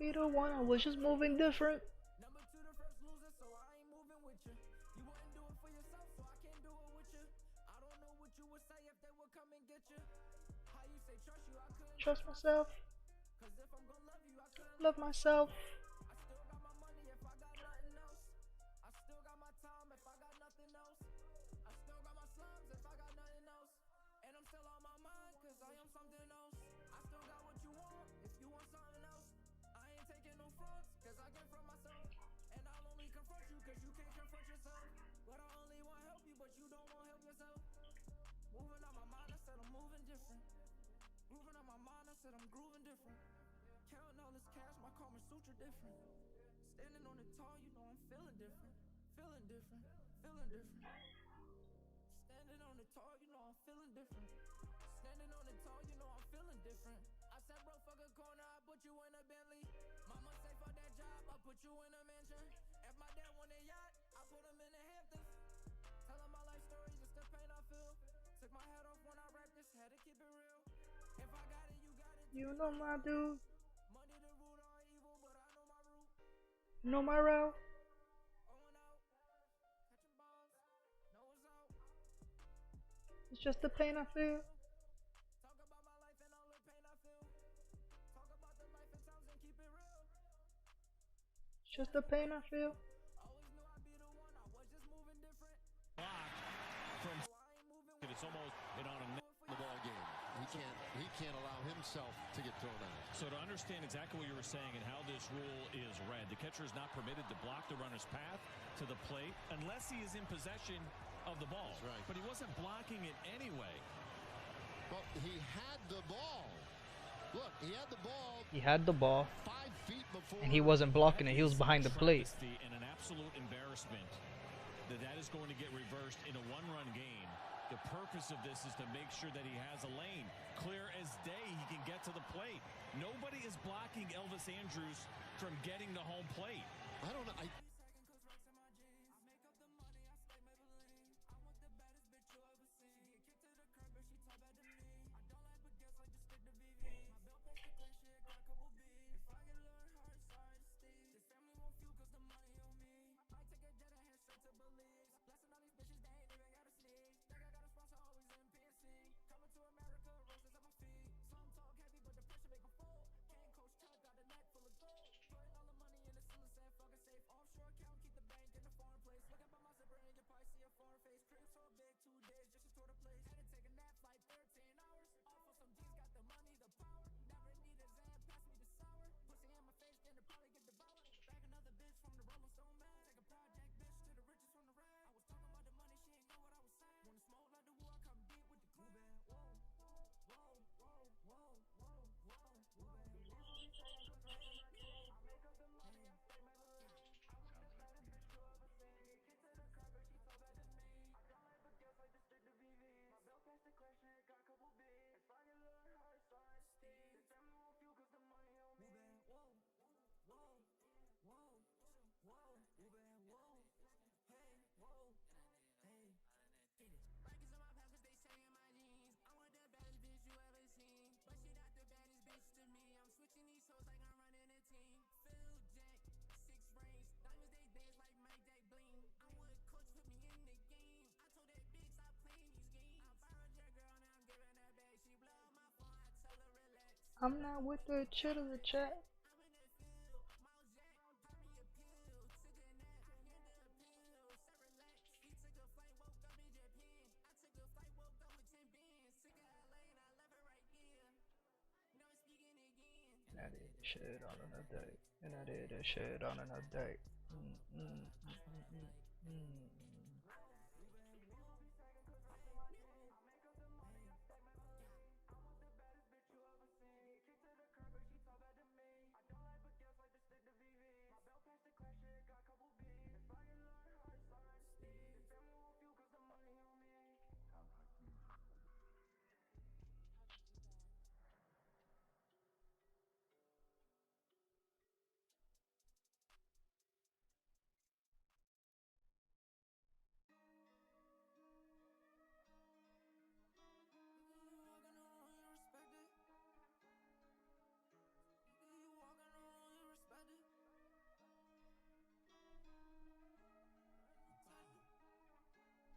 be the one. I was just moving different. Trust myself. Love myself. You know my dude. Know my route. It's just the pain I feel. It's just the pain I feel. It's almost an automatic the ball game. He can't allow himself to get thrown out. So to understand exactly what you were saying and how this rule is read, the catcher is not permitted to block the runner's path to the plate unless he is in possession of the ball. That's right. But he wasn't blocking it anyway. Well, he had the ball. Look, he had the ball. He had the ball. 5 feet before. And he wasn't blocking it. He was behind the plate. And an absolute embarrassment that is going to get reversed in a one-run game. The purpose of this is to make sure that he has a lane. Clear as day, he can get to the plate. Nobody is blocking Elvis Andrus from getting to home plate. I don't know. I'm not with the chitter the chat. And I did shit on another day. And I did that shit on another day.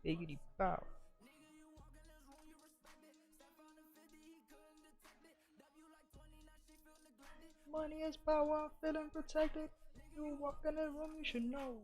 Biggity bow. Money is power, feeling protected. You walk in the room, you should know.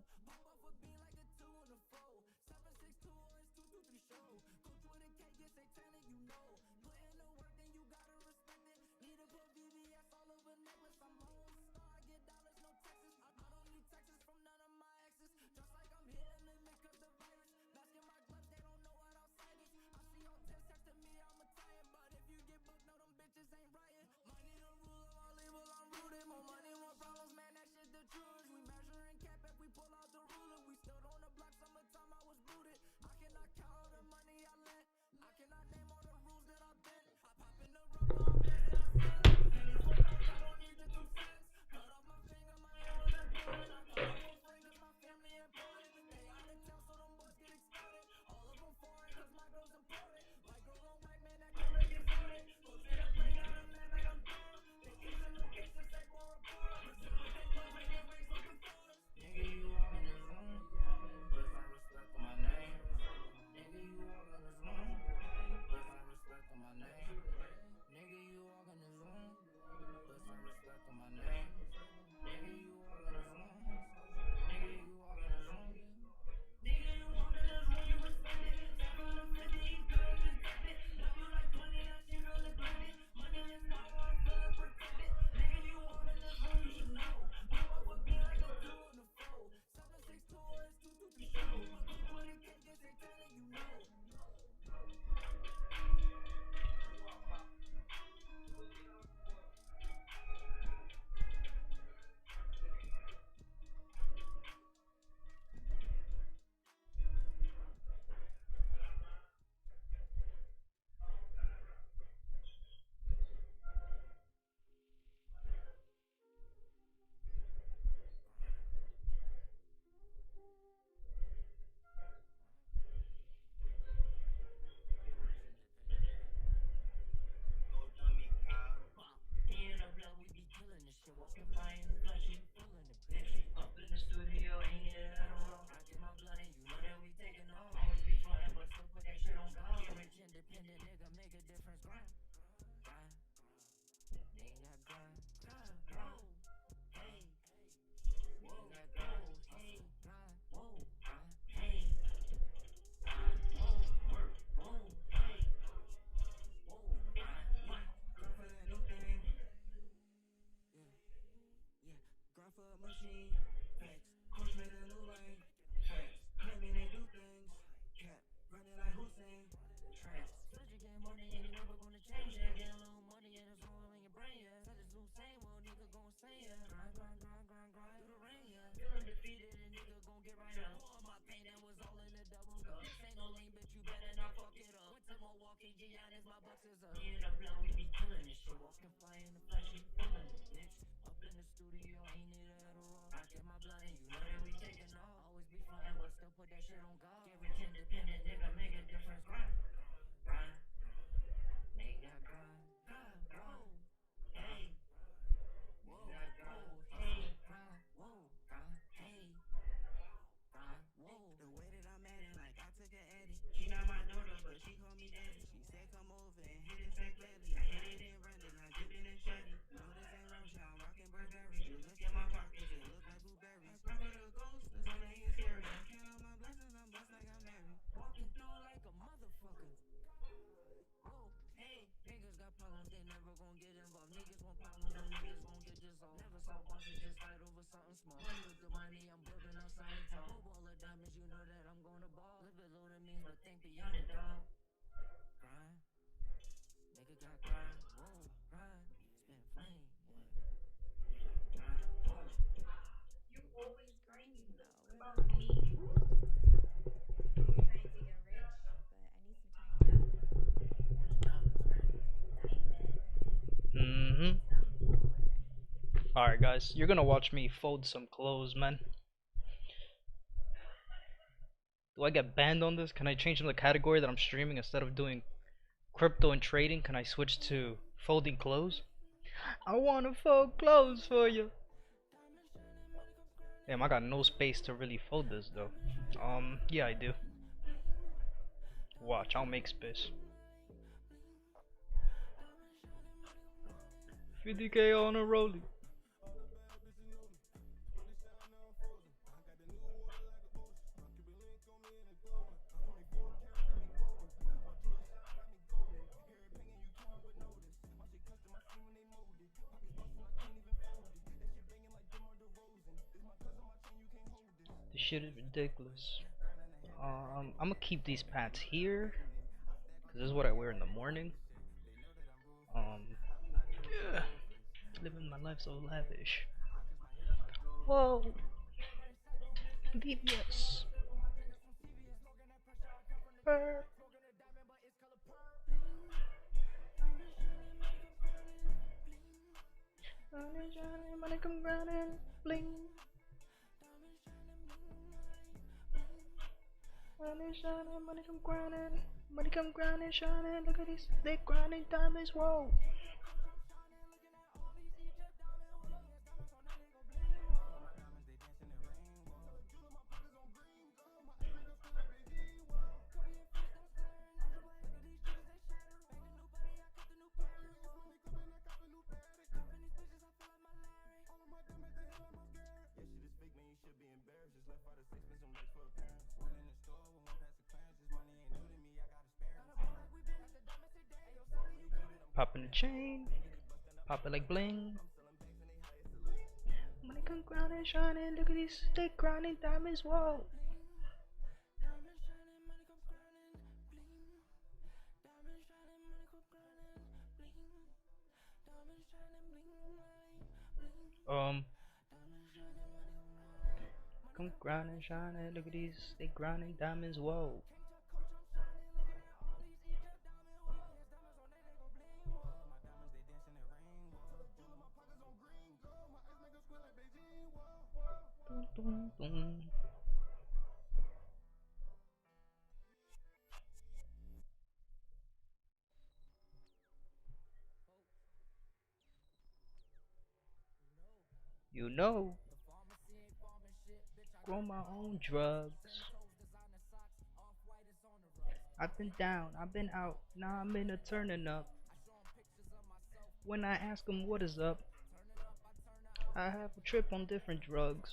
Mm-hmm. Alright guys, you're gonna watch me fold some clothes, man. Do I get banned on this? Can I change the category that I'm streaming instead of doing crypto and trading? Can I switch to folding clothes? I wanna fold clothes for you. Damn, I got no space to really fold this though. Yeah, I do. Watch, I'll make space. 50K on a rollie. This shit is ridiculous. I'm gonna keep these pants here, cause this is what I wear in the morning. Yeah, living my life so lavish. Whoa, VBS. Money come grinding, bling. Money shining, money come grinding, money come grinding, shining. Look at these, they grinding diamonds. Whoa. Popping the chain, pop it like bling. Money come grinding, shining. Look at these, they grinding diamonds. Whoa. Come grinding, shining. Look at these, they grinding diamonds. Whoa. Dun, dun, dun. You know, grow my own drugs. I've been down, I've been out, now I'm in a turning up. When I ask them what is up, I have a trip on different drugs.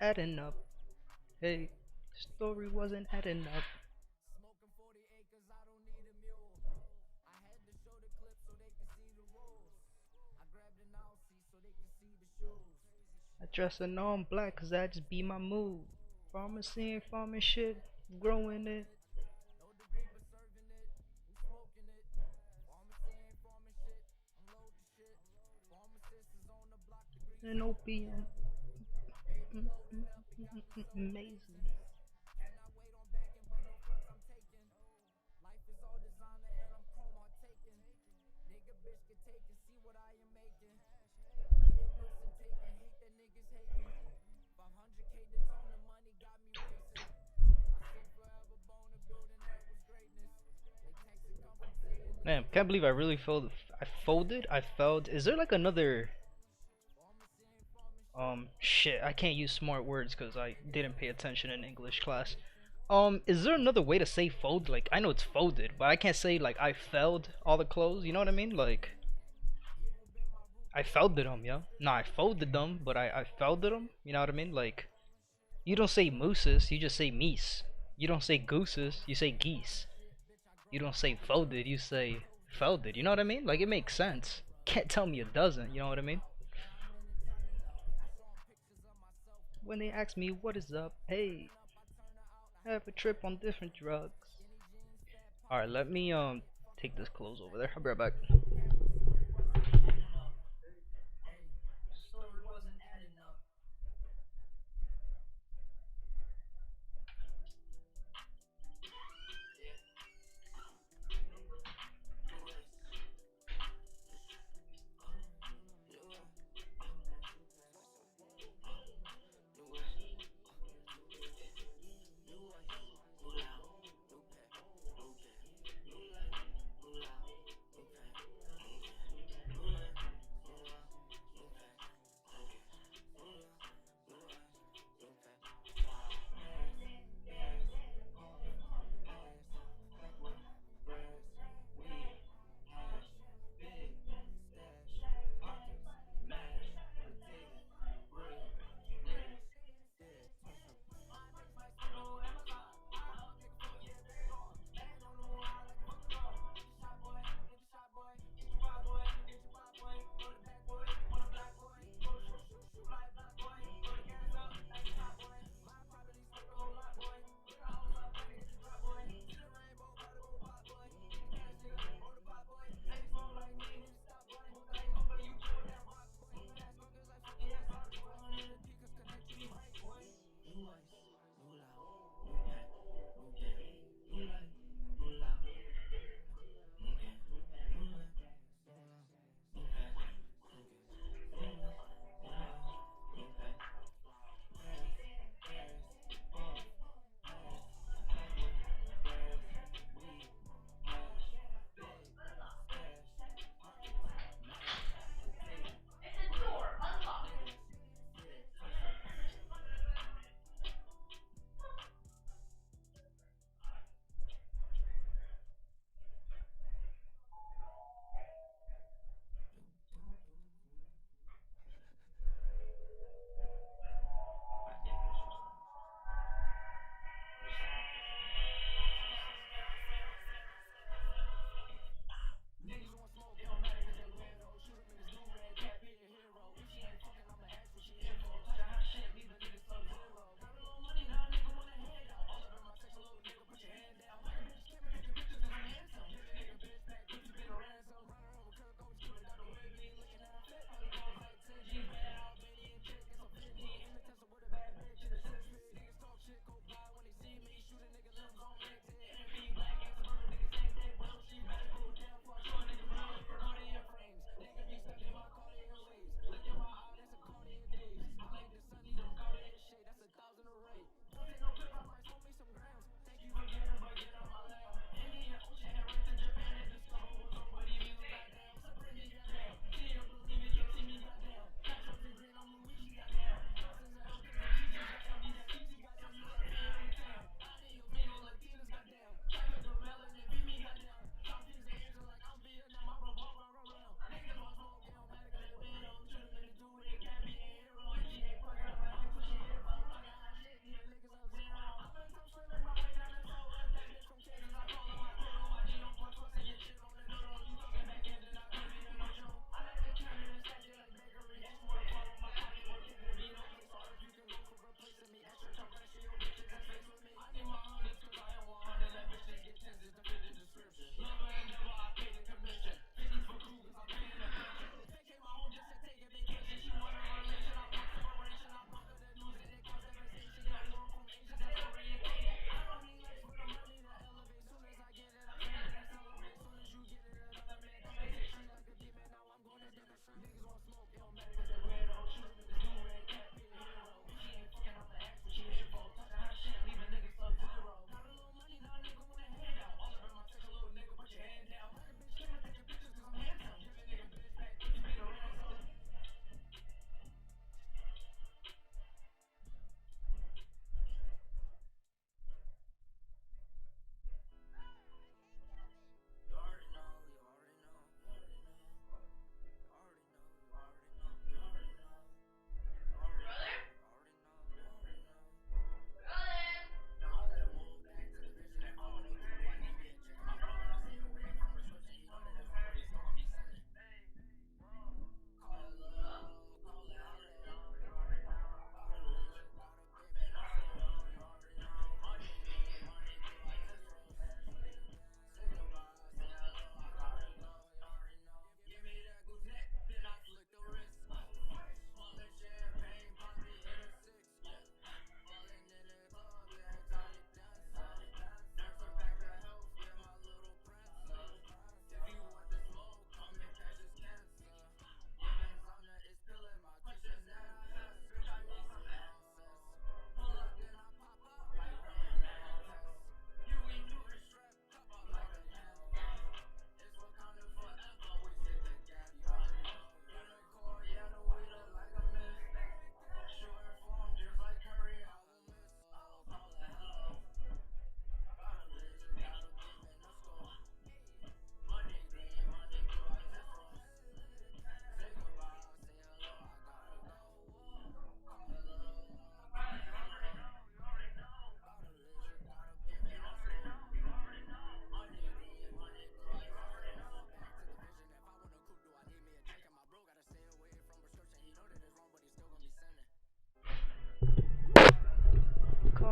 Adding up, hey, story wasn't adding up. I dress in all black cause that just be my mood. Pharmacy and farming shit, growing it. And opium. Amazing. Man, can't believe I really folded. I folded. I felled. Is there like another? Shit. I can't use smart words because I didn't pay attention in English class. Is there another way to say fold? Like, I know it's folded, but I can't say like I felled all the clothes. You know what I mean? Like, I folded them, yo. No, I folded them, but I folded them. You know what I mean? Like, you don't say mooses, you just say meese. You don't say gooses, you say geese. You don't say folded, you say folded. You know what I mean? Like, it makes sense. Can't tell me it doesn't. You know what I mean? When they ask me what is up, hey, I have a trip on different drugs. Alright, let me take this clothes over there. I'll be right back.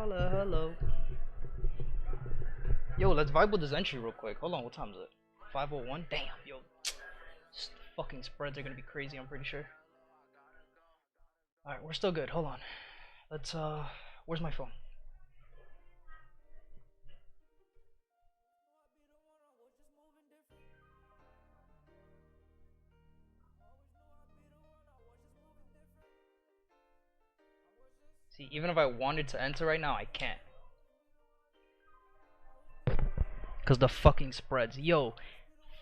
Holla, hello. Yo, let's vibe with this entry real quick. Hold on, what time is it? 5:01. Damn, yo, fucking spreads are gonna be crazy. I'm pretty sure. All right, we're still good. Hold on. Let's where's my phone? See, even if I wanted to enter right now, I can't. Cause the fucking spreads. Yo,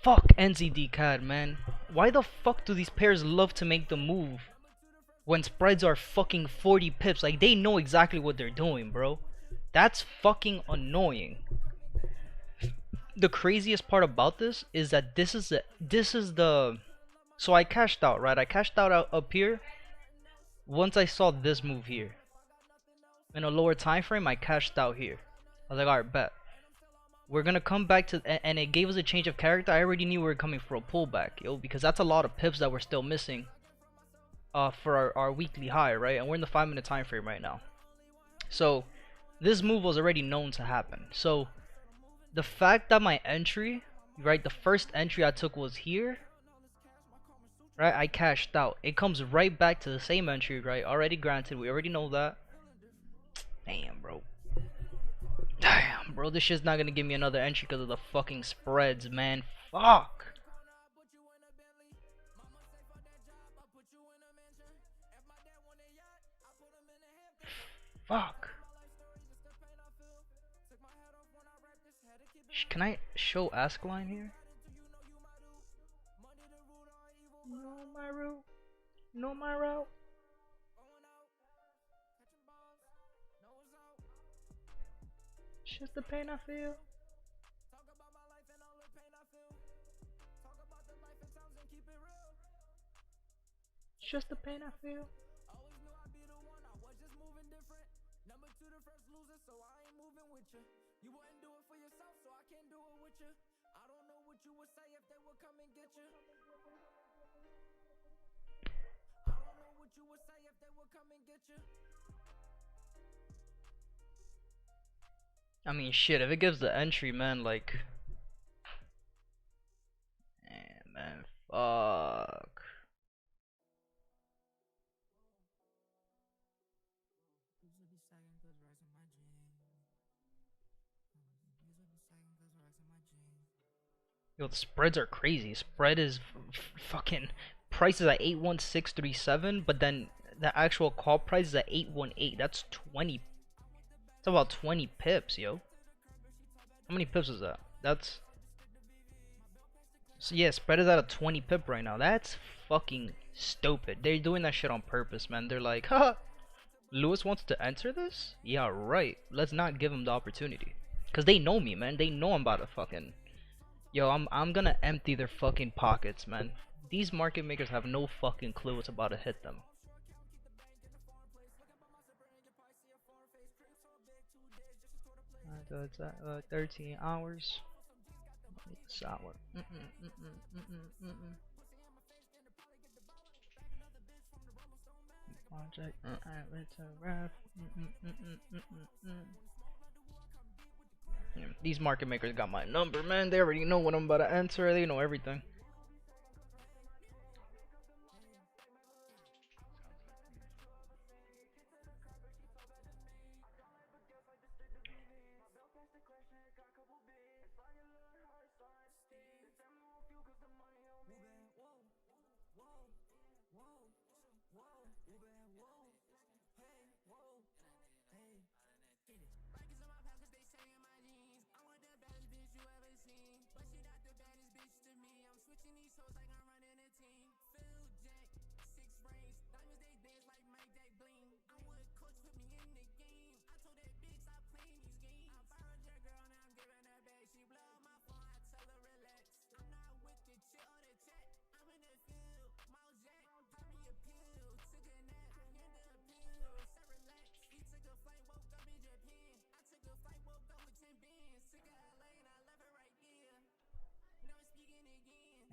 fuck NZD CAD, man. Why the fuck do these pairs love to make the move when spreads are fucking 40 pips? Like, they know exactly what they're doing, bro. That's fucking annoying. The craziest part about this is that this is the so I cashed out, right? I cashed out up here once I saw this move here. In a lower time frame, I cashed out here. I was like, alright, bet. We're gonna come back to, and it gave us a change of character. I already knew we were coming for a pullback, yo, because that's a lot of pips that we're still missing for our weekly high, right? And we're in the 5-minute time frame right now. So this move was already known to happen. So the fact that my entry, right, the first entry I took was here, right? I cashed out. It comes right back to the same entry, right? Already granted, we already know that. Damn, bro. Damn, bro, this shit's not gonna give me another entry because of the fucking spreads, man. Fuck. Fuck. Can I show ask line here? No, my route. No, my route. It's just the pain I feel. It's just the pain I feel. I mean, shit, if it gives the entry, man, like... Man, fuck. Yo, the spreads are crazy. Spread is fucking... Price is at 81637, but then the actual call price is at 818. That's 20... It's about 20 pips, yo. How many pips is that? That's... So yeah, spread is at a 20 pip right now. That's fucking stupid. They're doing that shit on purpose, man. They're like, haha, Lewis wants to enter this? Yeah, right. Let's not give him the opportunity. Cause they know me, man. They know I'm about to fucking... Yo, I'm gonna empty their fucking pockets, man. These market makers have no fucking clue what's about to hit them. 13 hours. Sour. Project. These market makers got my number, man. They already know what I'm about to enter. They know everything.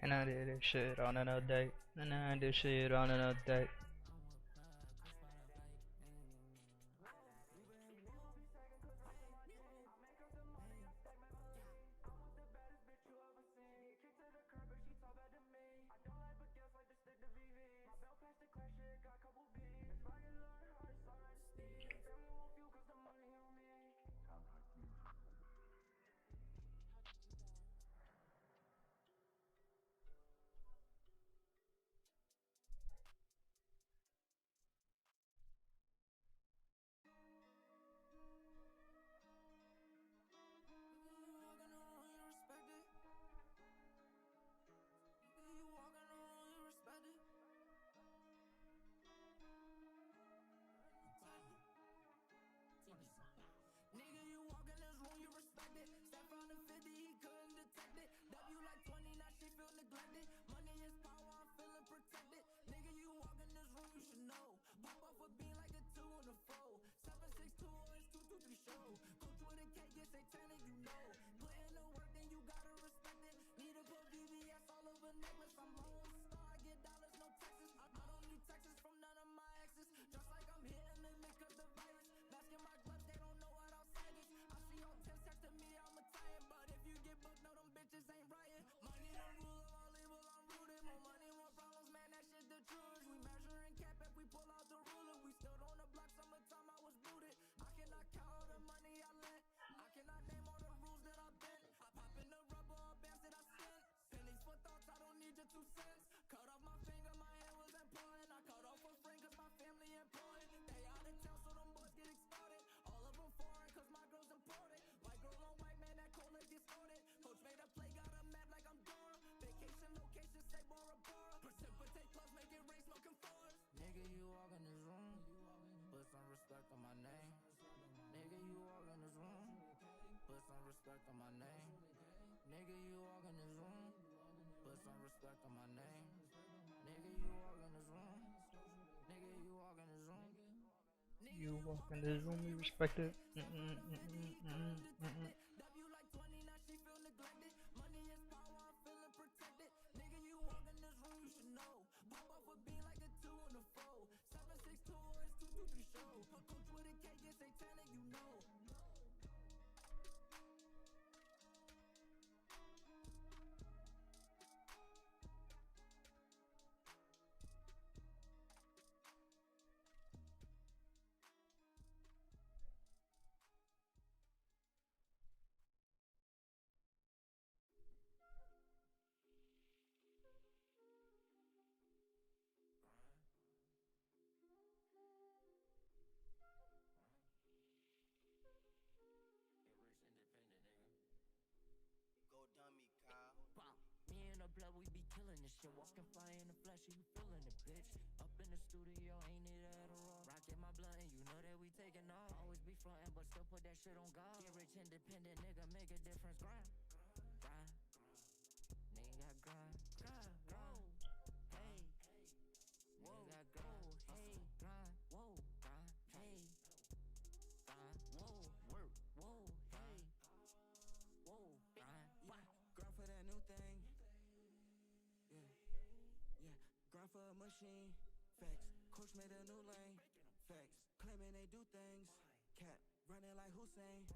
And I did this shit on another day. And I did shit on another day. respect on my name. Nigga, you walk in this room, put some respect on my name. Nigga, you walk in this room, put some respect on my name. Nigga, you walk in this room. Nigga, you walk in this room. You walk in this room, we respect it. W like 20, now she feel neglected. Money is power, I'm feeling protected. Nigga, you walk in this room, you should know. Pop off a bean like a 2 and a 4. 762 or it's 223 show. A coach with a K, yes, they telling you no. Go dummy, Kyle. Wow. Me and the blood, we be killing this shit. Walking fly in the flesh, you feeling it, bitch. Up in the studio, ain't it at all? Rockin' my blunt, and you know that we taking off. Always be frontin', but still put that shit on God. Get rich, independent, nigga, make a difference. Grind, grind. Nigga got grind, grind, whoa, hey. Nigga got grind, hey, grind, whoa, grind, hey. Grind, whoa, work, whoa, hey. Whoa, grind, wow. Grind for that new thing. Yeah, yeah. Grind for a machine. Facts. Coach made a new lane. Facts. Claiming they do things. Cat running like Hussein.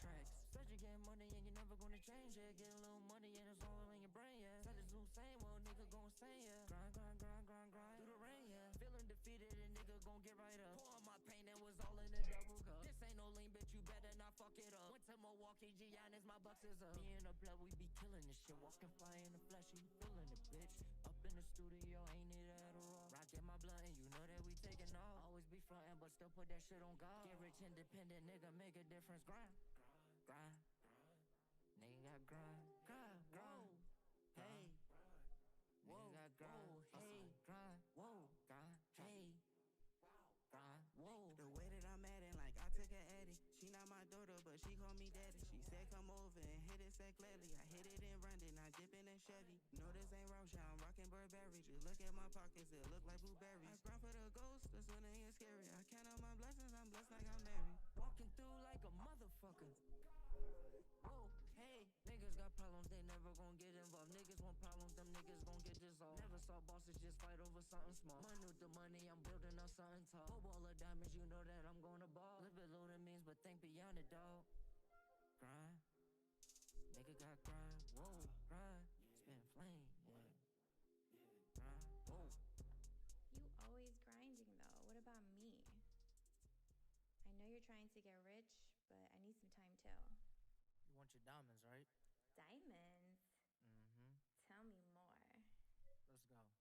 Tracks. Said you getting money and you're never gonna change it. Get a little money and it's all in your brain, yeah. Said it's Hussein, well nigga gon' say, yeah. Grind, grind, grind, grind, grind. Through the rain, yeah. Feeling defeated and nigga gon' get right up. Pour all my pain that was all in a double cup. This ain't no lean, bitch, you better not fuck it up. Went to Milwaukee, Giannis, my bucks is up. Me and the blood, we be killing this shit. Walking fly in the flesh, you feeling it, bitch. Up in the studio, ain't it at all? Rockin' my blunt, and you know that we taking off. Always be frontin', but still put that shit on God. Get rich, independent, nigga, make a difference. Grind, grind. Nigga got grind, grind, whoa, hey. Nigga got grind, hey, grind, whoa, grind, hey. Grind, whoa. The way that I'm at it, like I took an Eddie. She not my daughter, but she call me daddy. She said come over and hit it, said gladly. I hit it and run it, now dipping in Chevy. No, this ain't Rousha, I'm rocking Burberry. Just look at my pockets, it look like blueberries. I grind for the ghost, this one ain't scary. I count on my blessings, I'm blessed like I'm married. Walking through like a motherfucker. Whoa, hey. Niggas got problems, they never gon' get involved. Niggas want problems, them niggas gon' get dissolved. Never saw bosses just fight over something small. Money with the money, I'm building up something tall. Whole ball of diamonds, you know that I'm gonna ball. Live below the means, but think beyond it, dog. Grind. Nigga got grind, whoa, grind. Spin flame, yeah. Grind, whoa. You always grinding though. What about me? I know you're trying to get rich, but I need some time too. You want your diamonds, right? Diamonds? Mm-hmm. Tell me more. Let's go. Damn, plug, you done did it again.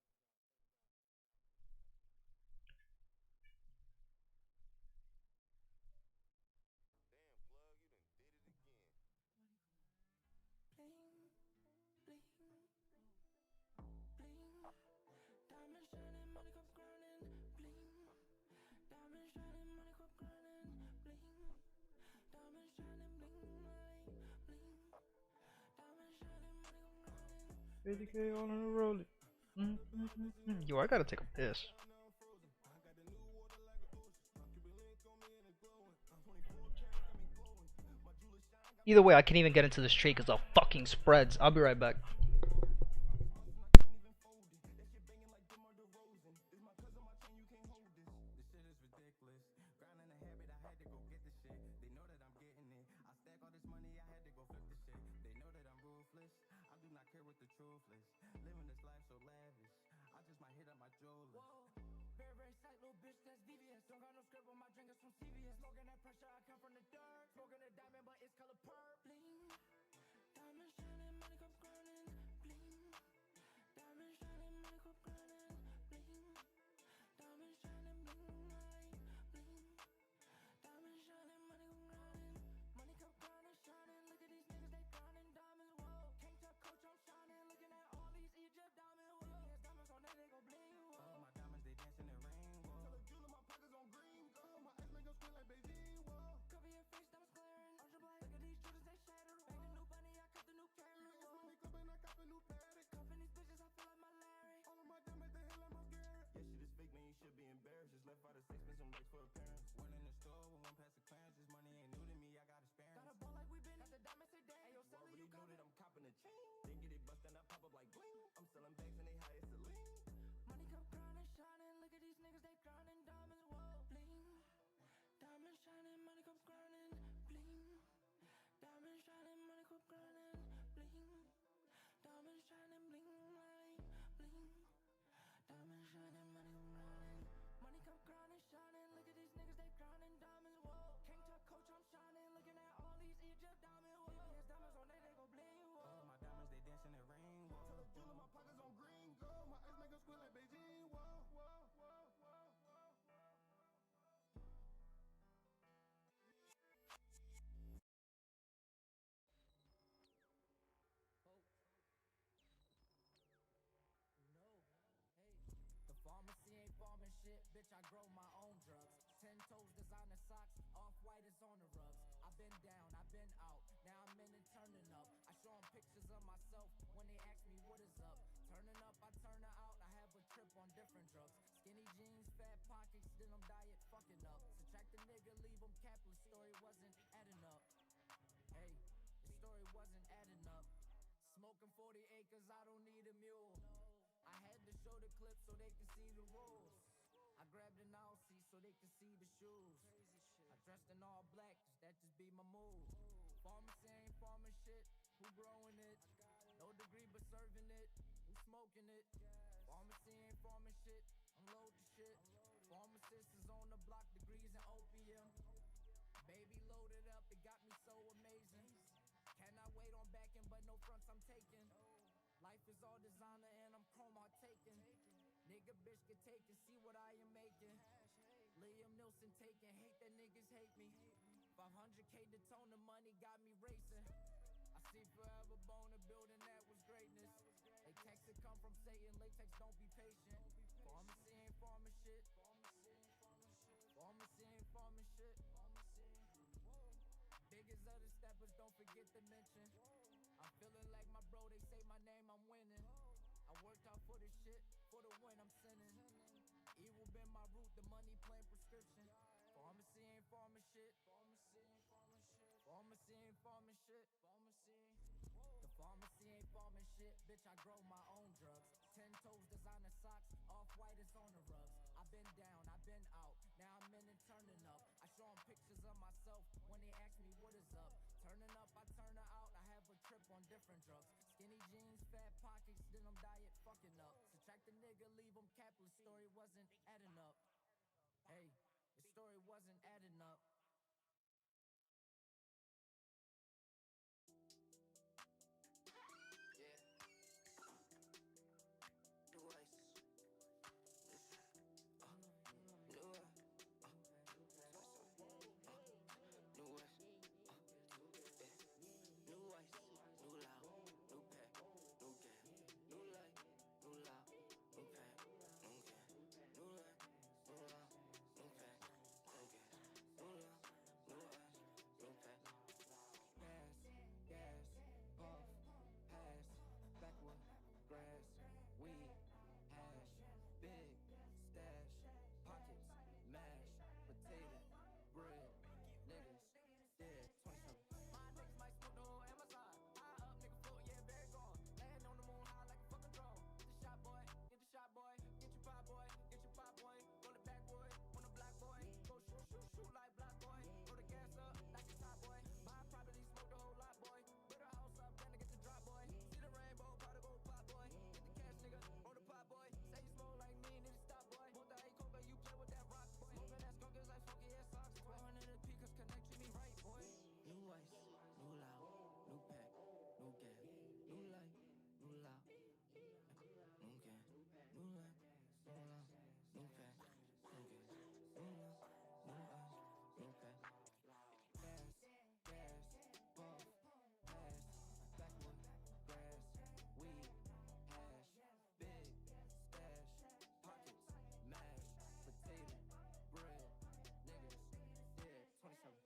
Bling, bling, bling. Diamond shining, money cup grinding. Bling. Diamond shining, money cup grinding. Bling. Diamond shining, bling, light, bling. Diamond shining, money cup grinding. 50K on a roll. Yo, I gotta take a piss. Either way, I can't even get into this trade because of fucking spreads. I'll be right back. Living this life so lavish, I just might hit up my jewelry. Whoa, very, very sight, little bitch, that's devious. Don't got no script on my drink, it's from CVS. Smoking that pressure, I come from the dirt. Smoking a diamond, but it's color purple. Bling, diamond shining, money cup grinding. Bling, diamond shining, money cup grinding. Bling, diamond shining, bling, light, bling. Diamond shining, money cup grinding. Money cup grinding, shining. Look at these niggas, they grinding diamonds. Whoa, can't tell coach I'm shining. Looking at all these Egypt diamonds. Whoa, yes, diamonds on that, they go bling. Whoa, my diamonds, they dancing in rain. Whoa, tell the jeweler my pockets on green. Go, my ex make them shit, bitch, I grow my own drugs. 10 toes, designer socks, off-white is on the rugs. I've been down, I've been out, now I'm in and turning up. I show them pictures of myself when they ask me what is up. Turning up, I turn her out, I have a trip on different drugs. Skinny jeans, fat pockets, then I'm diet fucking up. Subtract the nigga, leave him capless, story wasn't adding up. Hey, the story wasn't adding up. Smoking 40 acres, I don't need a mule. I had to show the clip so they can see the rules. I grabbed an Aussie so they can see the shoes. I dressed in all black, cause that just be my move. Pharmacy ain't farming shit, who growing it? No degree but serving it, who smoking it? Pharmacy ain't farming shit, unload the shit. Pharmacist is on the block, degrees in opium. Baby loaded up, it got me so amazing. Cannot wait on backing, but no fronts I'm taking. Life is all designer and I'm chroma taking. Nigga bitch can take and see what I am making. Liam Nielsen taking, hate that niggas hate me. 500K to tone, the money got me racing. I see forever bone, a building that was greatness. Latex it come from Satan, latex don't be patient. Pharmacy ain't farming shit. Pharmacy ain't farming shit. Biggest of the steppers, don't forget to mention. I'm feeling like my bro, they say my name, I'm winning. I worked out for this shit, for the win I'm sending. Evil been my root, the money playing prescription. Pharmacy ain't farming shit. Pharmacy ain't farming shit. Pharmacy ain't farming shit. Pharmacy. The pharmacy ain't farming shit, bitch, I grow my own drugs. 10 toes, designer socks, off-white is on the rugs. I've been down, I've been out, now I'm in and turning up. I show them pictures of myself when they ask me what is up. Turning up, I turn her out, I have a trip on different drugs. Skinny jeans, fat pockets, then I'm diet fucking up. Subtract the nigga, leave him capless, story wasn't adding up. Hey, the story wasn't adding up. New ice. New ice. New ice. New ice. New loud. New pack. New gas. New light. New loud. New pack. New gas. New light. New loud. New pack. New gas. New loud. New ice. New pack. Gas, gas, puff, pass, backwood, grass, weed, hash, big, stash, pockets, mash, potato, bread, niggas, dead, 27. My niggas might smoke the whole Amazon. High up, nigga float, yeah, very gone. Land on the moon high like a fucking drone. Get the shot, boy, get the shot, boy. Get your pie, boy, get your pie, boy. On the backwood, on the black boy. Go shoot, shoot, shoot like black boy. Throw the gas up like a top boy. My property smoke the whole lot, boy. Build a house up, then I get the drop, boy. See the rainbow, powder go pop, boy. Get the cash, nigga, roll the pot, boy. Say you smoke like me, need to stop, boy. Want the A cover, you play with that rock, boy. Smoking that skunk is like funky ass socks, boy. 100 a P, cause connect to me right, boy. New ice. New loud. New pack. New gas. New light. New loud. New gas. New light. New loud. New pack. New gas. New loud. New ice. New pack. Gas, gas, puff, pass, backwood, grass, weed, hash, big, stash, pockets, mash, potato, bread, niggas, dead, 27.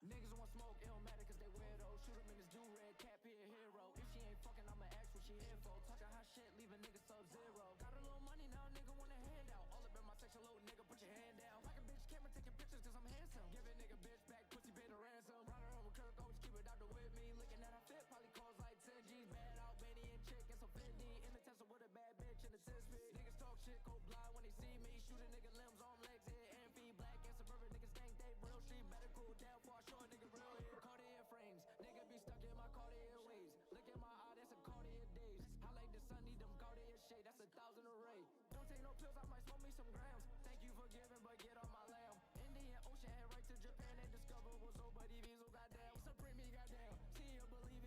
Niggas want smoke, it don't matter cause they weirdos. Shoot 'em in this do-rag, cat be a hero. If she ain't fucking, I'ma ask what she here for. Talking hot shit, leave a nigga sub-zero. Got a little money now, nigga want a handout. All up in my section low, nigga, put your hand down. Like a bitch camera taking pictures cause I'm handsome. Give a nigga bitch back, pussy paid a ransom. Ride around with Kirk, always keep it out the with me. Looking at her fit, probably calls like 10 G's. Bad Albanian chick and some Fendi. In the Tesla with a bad bitch in the 10 speed. Niggas talk shit, go blind when they see me. Shoot a nigga limbs, arm, legs, head, and feet. Black and suburban niggas think they real street. Better cool down for a short nigga real here. Cartier frames, nigga be stuck in my Cartier ways. Look at my eye, that's a Cartier days. I like the sun, need them Cartier shade, that's 1,000 array. Don't take no pills, I might smoke me some grams. Thank you for giving, but get on my lamb. Indian Ocean head right to Japan, they discovered was nobody Visa, goddamn. Supreme, goddamn. See you believe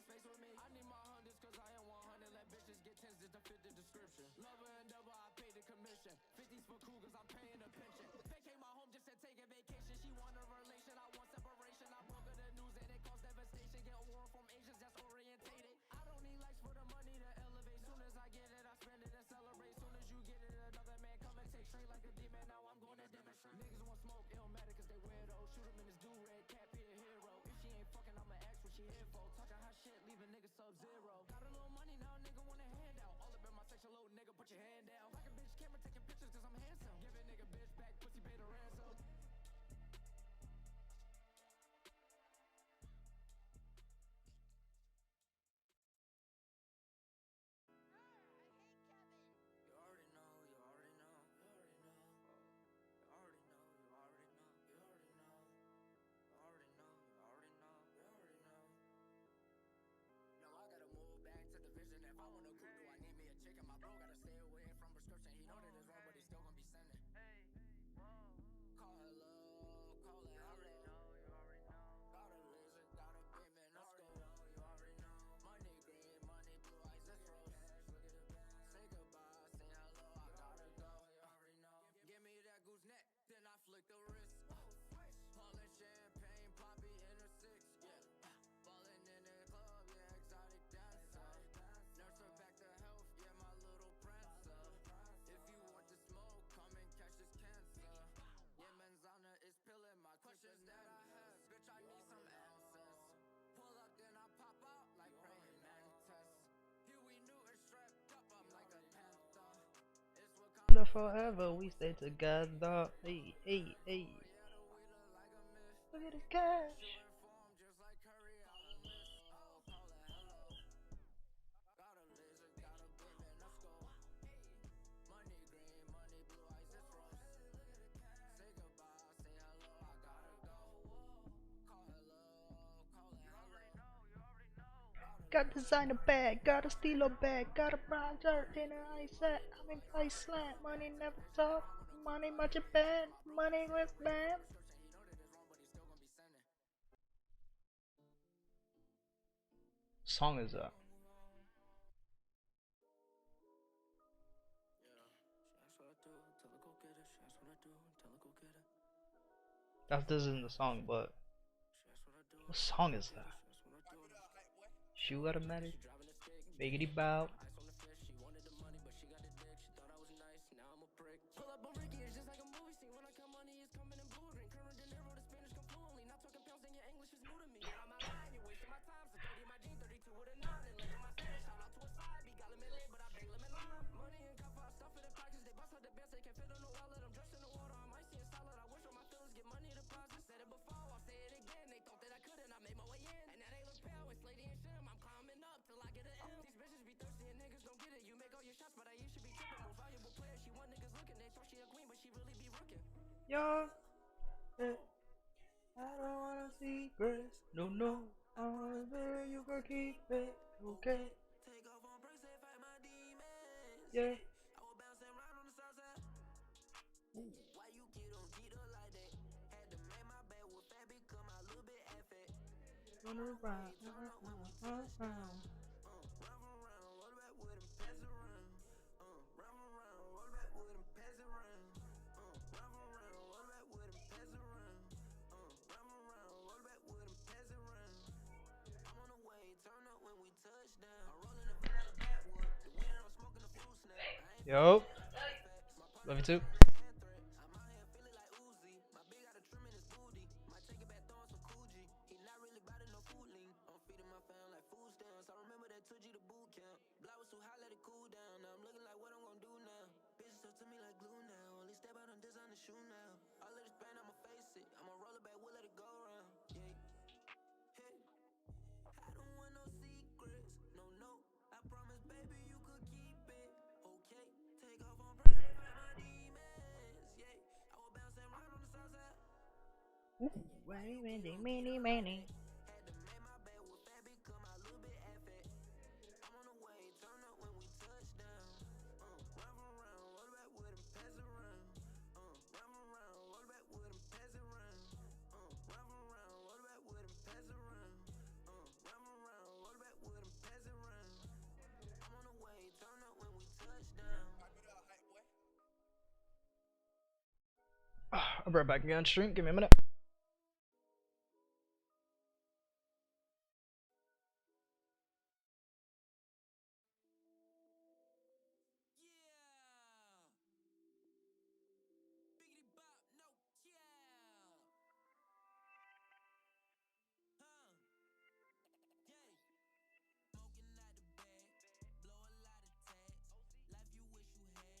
face with me. I need my hundreds cause I am 100. Let bitches get tens just to fit the description. Lover and double, I pay the commission. 50s for cool cause I'm paying the pension. Vacate my home just to take a vacation. She want a relation, I want separation. I broke her the news and it caused devastation. Get war from Asians that's orientated. I don't need likes for the money to elevate. Soon as I get it, I spend it and celebrate. Soon as you get it, another man come and take straight like a demon. Now I'm going to demonstrate. Niggas want smoke, it don't matter cause they weirdo. Shoot him in his do-rag, cat be a hero. If she ain't fucking, I'ma ask what she here for. Talking hot shit, leaving niggas sub-zero. Got a little money now, nigga want a handout. All up in my section low, nigga, put your hand down. Like a bitch camera taking pictures cause I'm handsome. Give a nigga bitch back, pussy pay the ransom. You already know, you already know, you already know. You already know, you already know, you already know. You already know, you already know, you already know. No, I gotta move back to the vision. If I wanna cool, do I need me a chicken? My bro gotta stay away from prescription. He know that it's wrong, but he still gonna be sending. Call it love, call it hello. Got a laser, got a beam, man, let's go. You already know. Money green, money blue, eyes is rose. Say goodbye, say hello, I gotta go. You already know. Give me that goose neck, then I flick the wrist. Pulling champagne, poppy in a six, yeah. Ballin' in the club, yeah, exotic dancer. Nurse her back to health, yeah, my little prancer. If you want to smoke, come and catch this cancer. Yeah, manzana is pilling my questions that I have. Bitch, I need some answers. Pull up, then I pop out like praying mantis. Huey Newton strapped up, I'm like a panther. It's what Forever we stay together. Hey, hey, hey. Look at the cash. form just like Curry, I won't miss. Oh, call it hello. Got a laser, got a beam, man, let's go. Money green, money blue, eyes is rose. Say goodbye, say hello, I gotta go. Call it love, call it hello. Got designer bag, got a steelo bag, got a brown shirt in an ice set. I'm in price slant, money never talk, money much a band, money with band. He know that it's wrong, but he still gonna be sending. Song is that? Yeah, that's what I do. Tell her go get it. That's what I do. Tell her go get it. That isn't the song, but That's what I do. what song is that? That's what I do. She got a medic, Driving a stick, biggity bow. ice on the fish. She wanted the money, but she got the dick. She thought I was nice. Now I'm a prick. Pull up on Ricky, it's just like a movie scene. When I come, money is coming in blue green. Current De Niro, the Spanish come fluently. Not talking pounds, and your English is new to me. You're on my line, you're wasting my time. So 30 my jean, 32 with a 9. And left on my stash, shout out to a side. Be got limit late, but I bang lemon lime. Money and cup, I stuff it in pockets. They bust out the best, they can fit in the wallet. I'm dressed in the water, I'm icy and solid. I wish all my feelings get money deposits. Said it before, I'll say it again. They thought that I couldn't, I made my way in. And now they look pale, it's lady and shim. I'm climbing up till I get an M. These bitches be thirsty and niggas don't get it. You make all your shots, but I should be tripping. Most valuable player, she want niggas looking. They thought she a queen, but she really be rookie. Yo, I don't want a secret. No, no, I want it, you can keep it. Okay, Take off on breaks, they fight my demons. yeah. I was bouncing around on the south side. Why you get on Tito like that? Had to make my bed with fat become a little bit fat. Run around, Run around, roll back with him, pass around. Run around, roll back with him, pass around. Run around, roll back with him, pass around. Run around, roll back with him, pass around. I'm on the way, turn up when we touch down. I'm rolling the pen out of backwood. The winter, I'm smoking the fruit snap. I ain't Yo, love you too. hand threat. I'm out here feeling like Uzi. My big got a trim in his booty. Might take it back, throwing some Coogee. He not really bout it, no food lean. I'm feeding my fam like food stamps. I remember that 2G to boot camp. Block was too high, let it cool down. Now I'm looking like what I'm gonna do now. Bitches stuck to me like glue now. Only step out on design the shoe now. All of this pain, I'ma face it. I'ma roll it back, we'll let it go around. Yeah. Hey. I don't want no secrets. No, no. I promise, baby, you could keep it. Okay. Take off on breaks, they fight my demons. Yeah. I was bouncing around on the south side. Many, many. Had to make my bed with fat become a little bit fat. I'm on the way, turn up when we touch down. Run around, roll back with him, pass around. Run around, roll back with him, pass around. Run around, roll back with him, pass around. Run around, roll back with I'll be right back again on stream. Give me a minute. Biggity bop, no, yeah. Huh, yeah. Smoking out the bag, blow a lot of tags. Life you wish you had,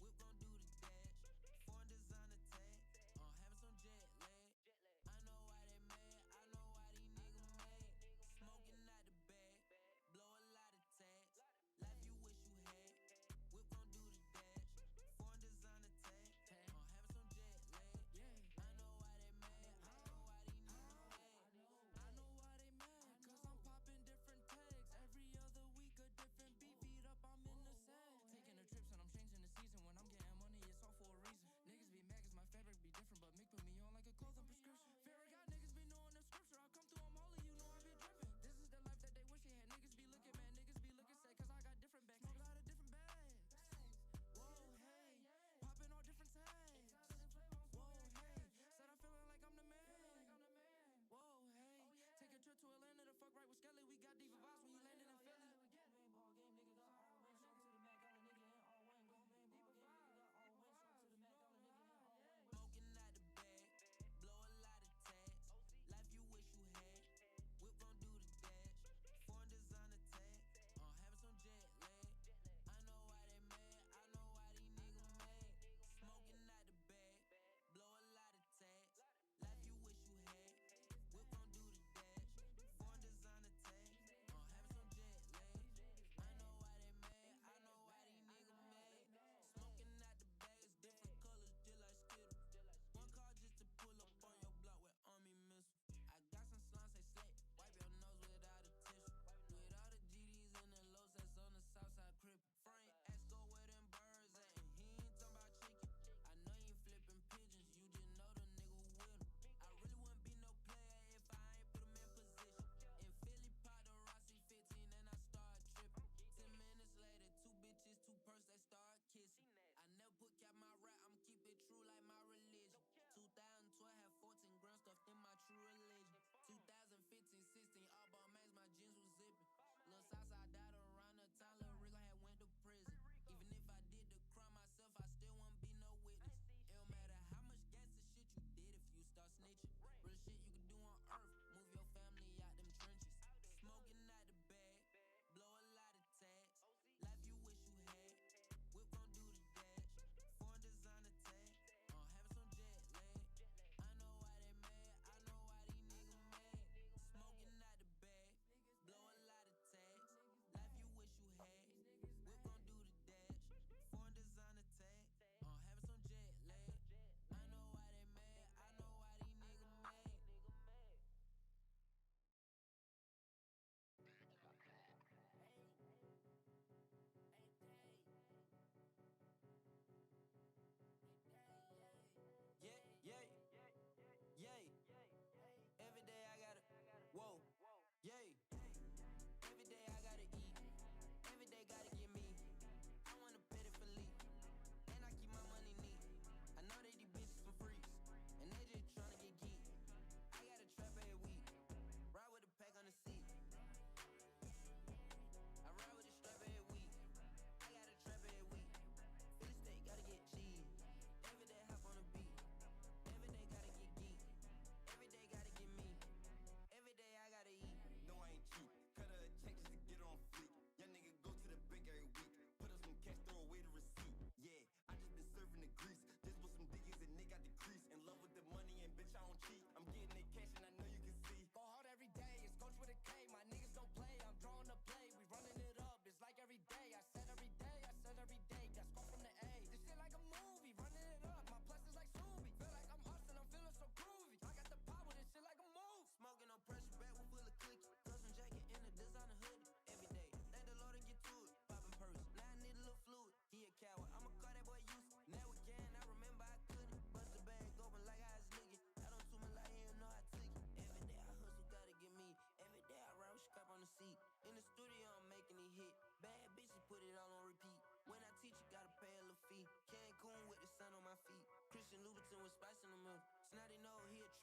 whip gon' do the dash. Foreign designer tag, having some jet lag.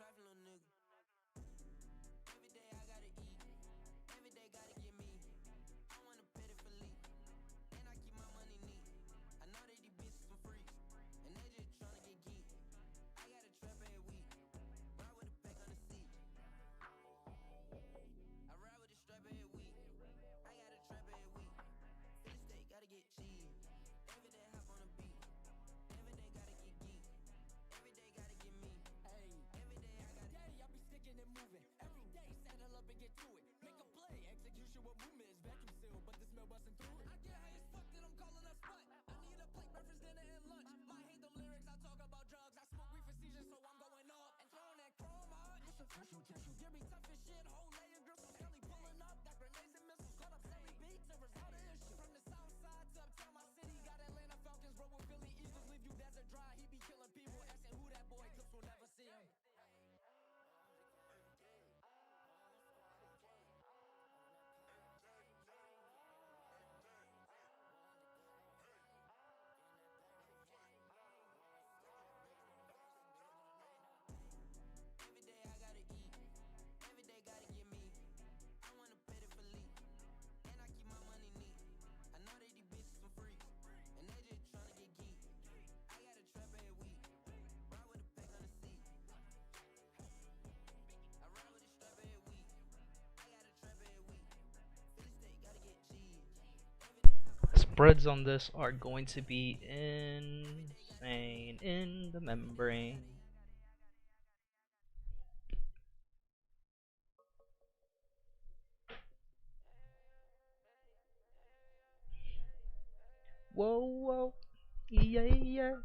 trifling little nigga. Every day I gotta eat, every day gotta get me. I wanna pet it for leap, and I keep my money neat. I know that these bitches some freaks, and they just tryna get geek. I got a trap every week, ride with a pack on the seat. I ride with a strap every week, I got a trap every week. Philly steak, gotta get cheese. Every day hop on a beat, every day gotta get geek. Every day gotta get me. Hey, every day I got daddy, I be sticking and moving. Every day saddle up and get to it. Make a play, execution with movement is vacuum sealed, but the smell busting through it. I get high as fuck, then I'm calling a spot. I need a plate, breakfast, dinner, and lunch. Might hate them lyrics, I talk about drugs. I smoke weed for seizures, so I'm going up and throwing that chrome hard. It's official tissue, give me tough as shit. Whole layer gristle, Skelly pulling up. Got grenades and missiles, caught up Sally beats and resolve the issue. From the south side to uptown, my city got Atlanta Falcons, roll with Philly Eagles, leave you desert dry. He be killing people, asking who that boy. Clips will never see him. Every day I gotta eat, every day gotta get me. I wanna pet it for leap, and I keep my money neat. I know that these bitches some freaks, and they just tryna get geek. I got a trap every week, ride with a pack on the seat. I ride with a strap every week, I got a trap every week. Philly steak, gotta get cheese. Every day hop on Spreads on this are going to be insane in the membrane. Whoa, whoa, yeah, yeah.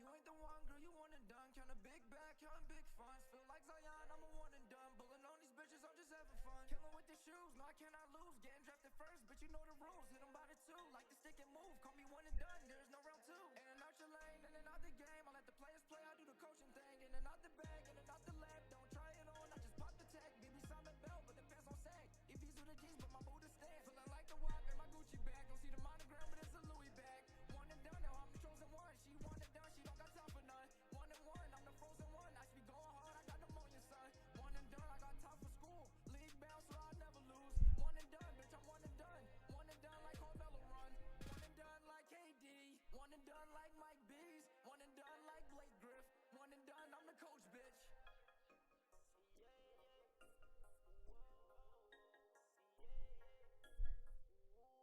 You ain't the one, girl, you one and done. Count a big bag, counting big funds. Feel like Zion, I'm a one and done. Pulling on these bitches, I'm just having fun. Killing with the shoes, no, I cannot lose. Getting drafted first, but you know the rules. Hit 'em by the two, like the stick and move. Call me one and done, there's no round two. In and out your lane, in and out the game. I let the players play, I do the coaching thing. In and out the bag, in and out the lab. Don't try it on, I just pop the tag. BB Simon Bell, but the pants on sag. EPs with the keys, but my boot is stand. Feeling like the WAP in my Gucci bag. Don't see the monogram, but it's a Louis bag. One and done, now I'm the chosen one. She one and done, she don't got time for none. One and one, I'm the frozen one. I should be going hard, I got pneumonia, son. One and done, I got time for school. League bound, so I'll never lose. One and done, bitch, I'm one and done. One and done like Carmelo run. One and done like KD. One and done like Mike B's. One and done like Blake Griff. One and done, I'm the coach, bitch.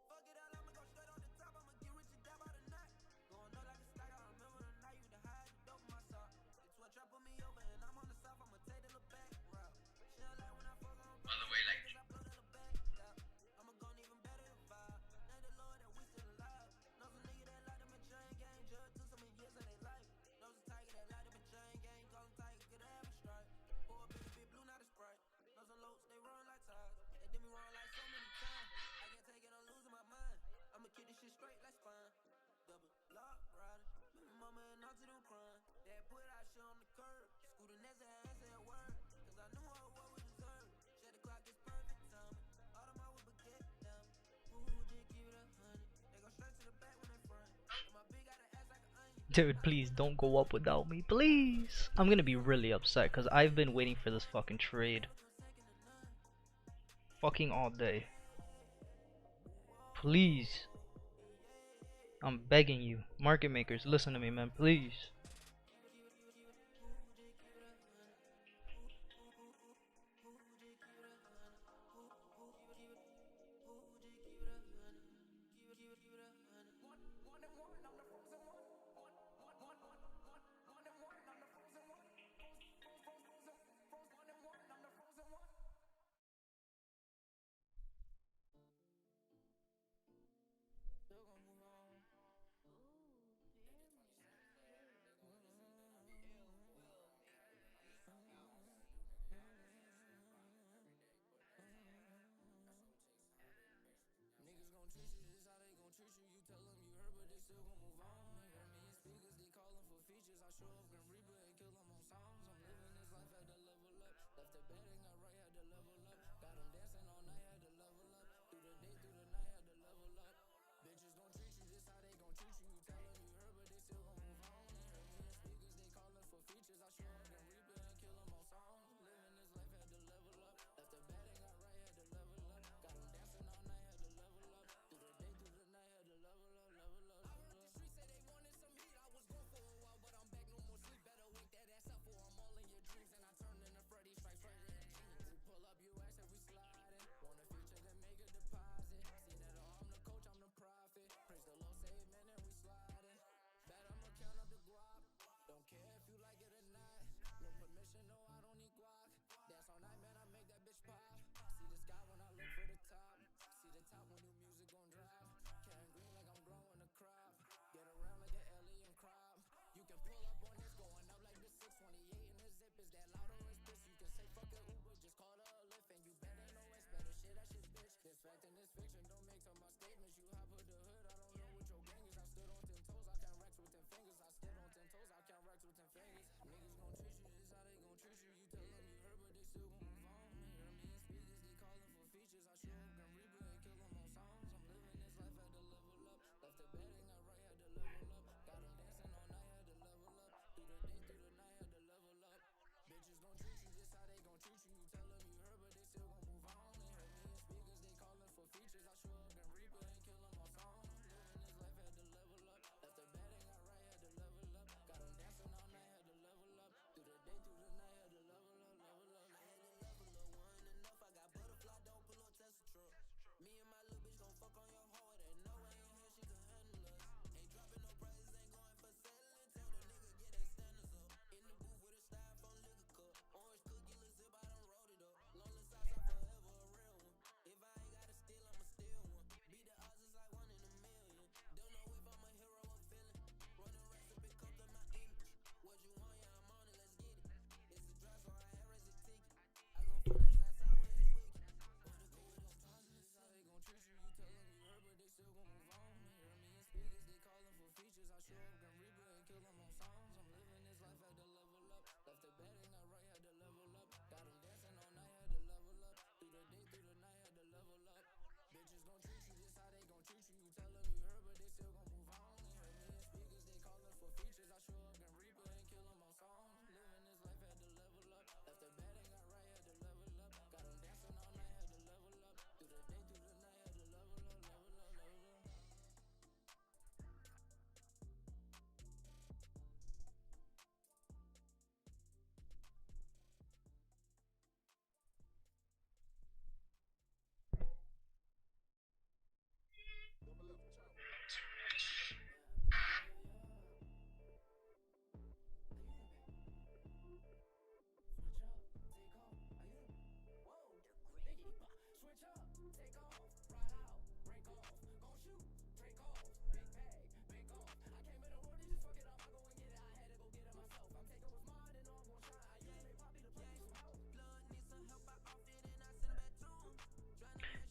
Fuck it all, I'ma go straight on the top. I'ma get rich and die by the night. Going up like a stock, I remember the night you to hide the dope in my sock. The 12 trap put me over and I'm on the south. I'ma take the little back route. She don't like when I fuck on On the way, like, cause I blow that little back out. I'ma go even better than five. Thank the Lord that we still alive. Know some nigga that like them in chain gang. Judge took so many years of their life. Know some tiger that like them in chain gang. Call them tiger, could have a stripe. Pour a big blue, not a Sprite. Know some locs, they run like tires. They did me wrong like so many times. I can't take it, I'm losing my mind. I'ma keep this shit straight like spine. Double lock rider. Baby mama and auntie don't crying. Dad put our shit on the curb. Scooter next to her said word. Cause I knew what we deserved. Shut the clock, it's perfect timing. All of my whip a get down. Ooh, just give it 100. They go straight to the back when they front. And my big got an ass like an onion. Dude, please don't go up without me, please. I'm gonna be really upset because I've been waiting for this fucking trade fucking all day. Please. I'm begging you. Market makers, listen to me, man, please. Still gon' move on. Niggas gon' treat you just how they gon' treat you. You tell them you heard, but they still gon' move on. They heard me in speakers, they callin' for features. I show up, gon' reaper and kill them on songs. I'm living this life, had to level up. Left the bed and got right, had to level up. Got them dancing all night, had to level up. Through the day, through the night, had to level up. Bitches gon' treat you just how they gon' treat you. You tell them you heard, but they still gon' move on.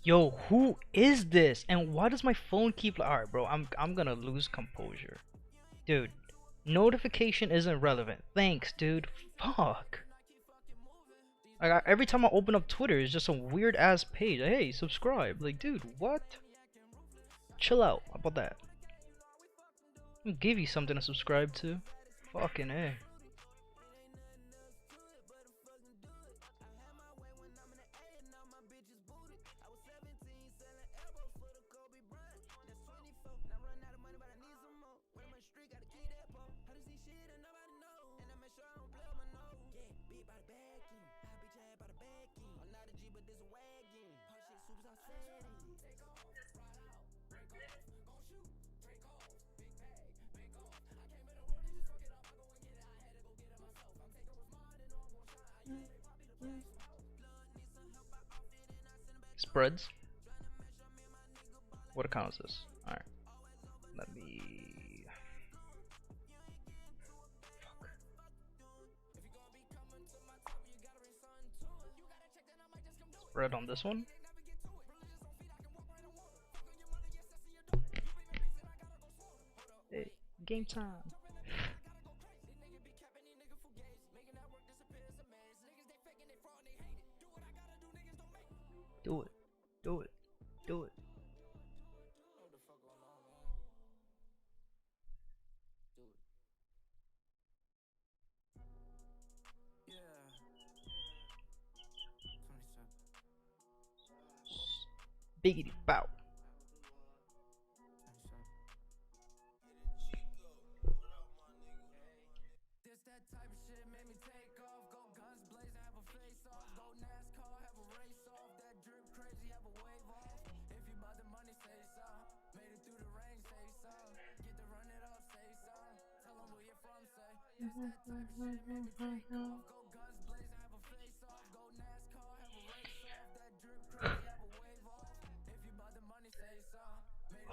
Yo, who is this? And why does my phone keep like, alright, bro, I'm gonna lose composure. Dude, notification isn't relevant. Thanks, dude. Fuck. Like every time I open up Twitter, it's just some weird ass page. Like, hey, subscribe. Like, dude, what? Chill out. How about that? I'll give you something to subscribe to. Fucking A. Spreads. What account is this? Alright. Let me. Fuck. Spread on this one. Hey, game time. Do it. Do it. Do it. Biggity bow.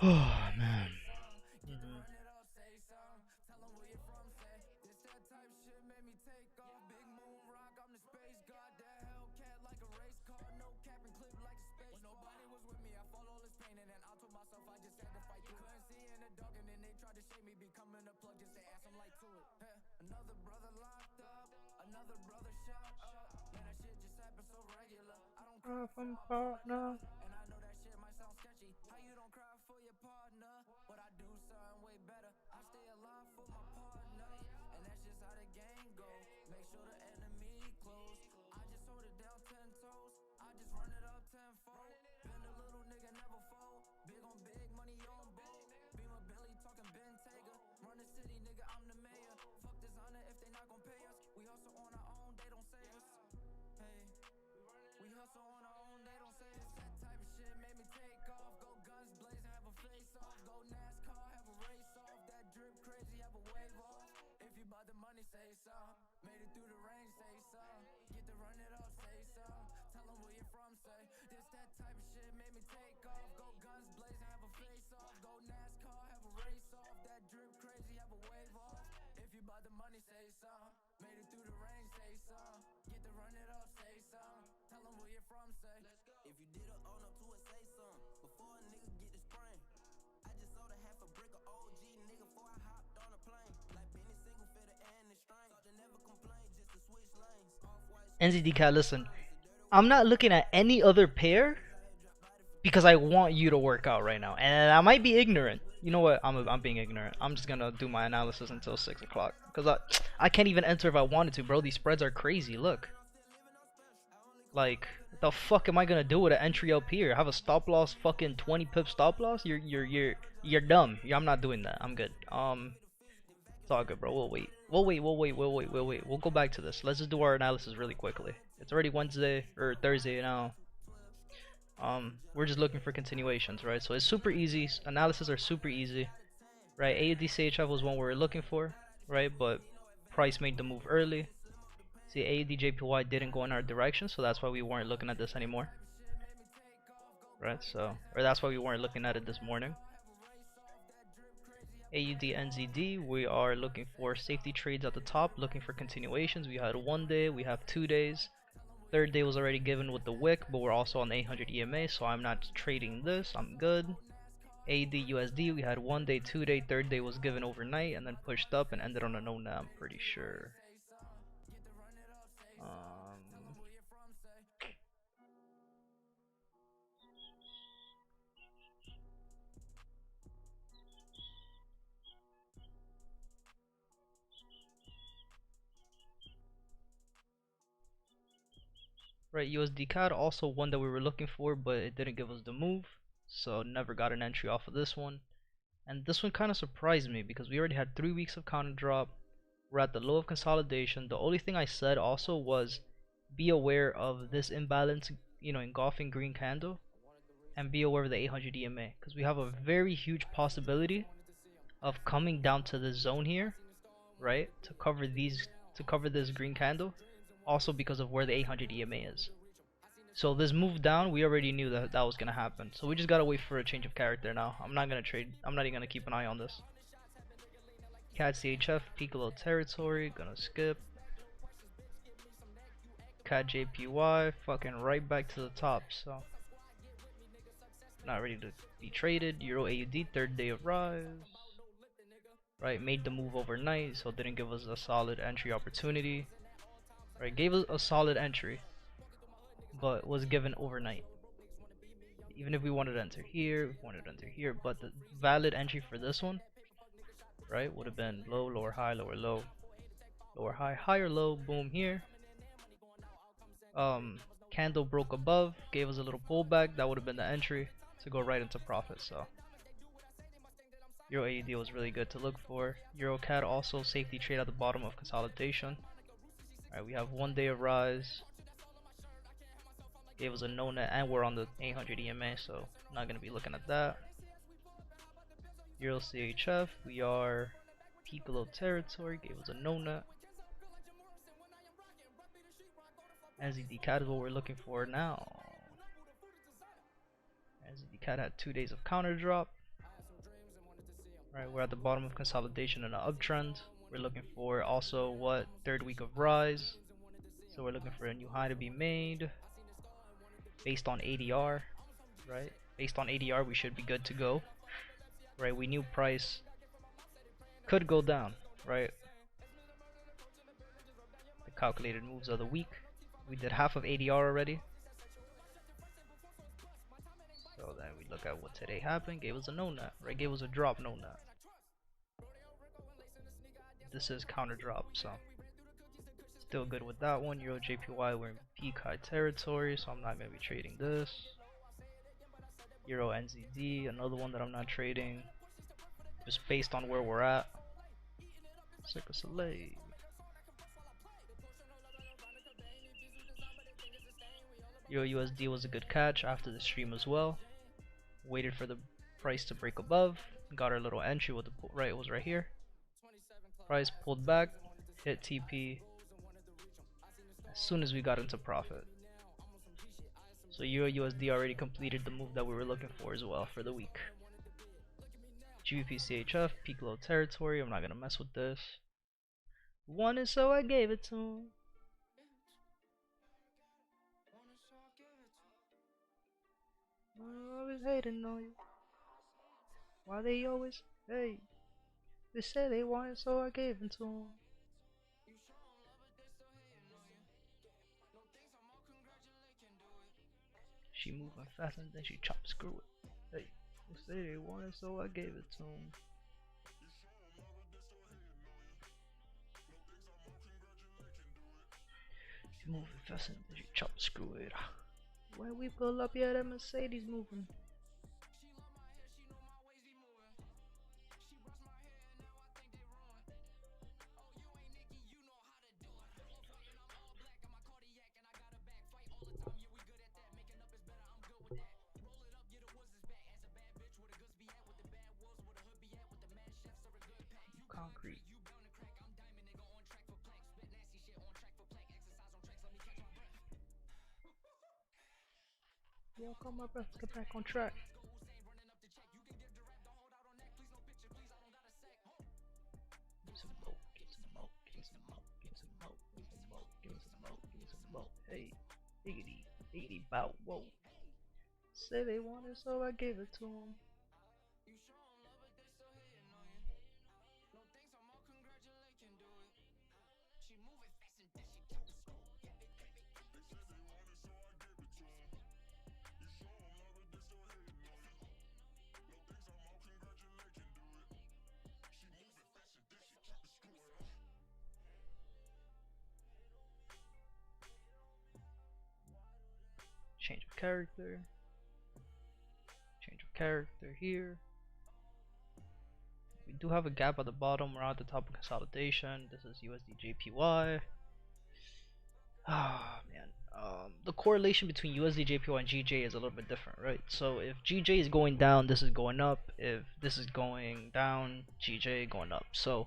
Oh man. From partner. NZD cat, listen. I'm not looking at any other pair because I want you to work out right now, and I might be ignorant. You know what? I'm being ignorant. I'm just gonna do my analysis until 6 o'clock because I can't even enter if I wanted to, bro. These spreads are crazy. Look, like the fuck am I gonna do with an entry up here? Have a stop loss, fucking 20 pip stop loss? You're dumb. Yeah, I'm not doing that. I'm good. It's all good, bro. We'll wait. We'll go back to this. Let's just do our analysis really quickly. It's already Wednesday or Thursday now. We're just looking for continuations, right? So it's super easy. Analysis are super easy, right? AUD CHF was one we were looking for, right? But price made the move early. See, AUD JPY didn't go in our direction, so that's why we weren't looking at this anymore, right? So, or that's why we weren't looking at it this morning. AUD NZD, we are looking for safety trades at the top, looking for continuations. We had 1 day, we have 2 days, Third day was already given with the wick, but we're also on the 800 EMA, so I'm not trading this. I'm good. AD USD, we had 1 day, 2 day, third day was given overnight and then pushed up and ended on a no net, I'm pretty sure. Right, USD CAD also one that we were looking for, but it didn't give us the move, so never got an entry off of this one. And this one kind of surprised me because we already had 3 weeks of counter drop. We're at the low of consolidation. The only thing I said also was be aware of this imbalance, engulfing green candle, and be aware of the 800 EMA because we have a very huge possibility of coming down to this zone here, right, to cover this green candle, also because of where the 800 EMA is. So this move down, we already knew that that was gonna happen. So we just gotta wait for a change of character now. I'm not gonna trade. I'm not even gonna keep an eye on this. CAD CHF, Piccolo territory, gonna skip. CAD JPY, fucking right back to the top. So not ready to be traded. Euro AUD, third day of rise. Right, made the move overnight, so it didn't give us a solid entry opportunity. Right, gave us a solid entry, but was given overnight. Even if we wanted to enter here, but the valid entry for this one, right, would have been low, lower, high, lower, low, lower, high, higher, low, boom here. Candle broke above, gave us a little pullback. That would have been the entry to go right into profit. So Euro AUD was really good to look for. Euro CAD also safety trade at the bottom of consolidation. Alright, we have 1 day of rise. Gave us a no net, and we're on the 800 EMA, so not gonna be looking at that. Euro CHF, we are Piccolo territory, gave us a no net. NZD CAD is what we're looking for now. NZD CAD had 2 days of counter drop. Right, we're at the bottom of consolidation in an uptrend. We're looking for also what, third week of rise. So we're looking for a new high to be made based on ADR, right? Based on ADR, we should be good to go. Right, we knew price could go down, right? The calculated moves of the week. We did half of ADR already. So then we look at what today happened. Gave us a no net, right? Gave us a drop no net. This is counter drop, so still good with that one. Euro JPY, we're in peak high territory, so I'm not gonna be trading this. Euro NZD, another one that I'm not trading, just based on where we're at. Cirque du Soleil. Euro USD was a good catch after the stream as well. Waited for the price to break above. Got our little entry with the right. It was right here. Price pulled back, hit TP as soon as we got into profit. So Euro USD already completed the move that we were looking for as well for the week. GBP CHF, Piccolo territory. I'm not gonna mess with this. Wanted, so I gave it to him. Always hating on you. Why they always hey? They say they wanted, so I gave it to them. She moving fast and then she chop screw it. Hey, they say they wanted, so I gave it to them. She moving fast and then she chop screw it. When we pull up, yeah, that Mercedes moving. Concrete. Yo, come on, bro. Let's get back on track. Give some more, give some more, give some more, give some more, give some more, give some more, give some more. Hey. 80, 80 bout. Whoa. Say they want it, so I gave it to them. Change of character. Change of character here. We do have a gap at the bottom. We're at the top of consolidation. This is USD JPY. Ah, man. The correlation between USD JPY and GJ is a little bit different, right? So if GJ is going down, this is going up. If this is going down, GJ going up. So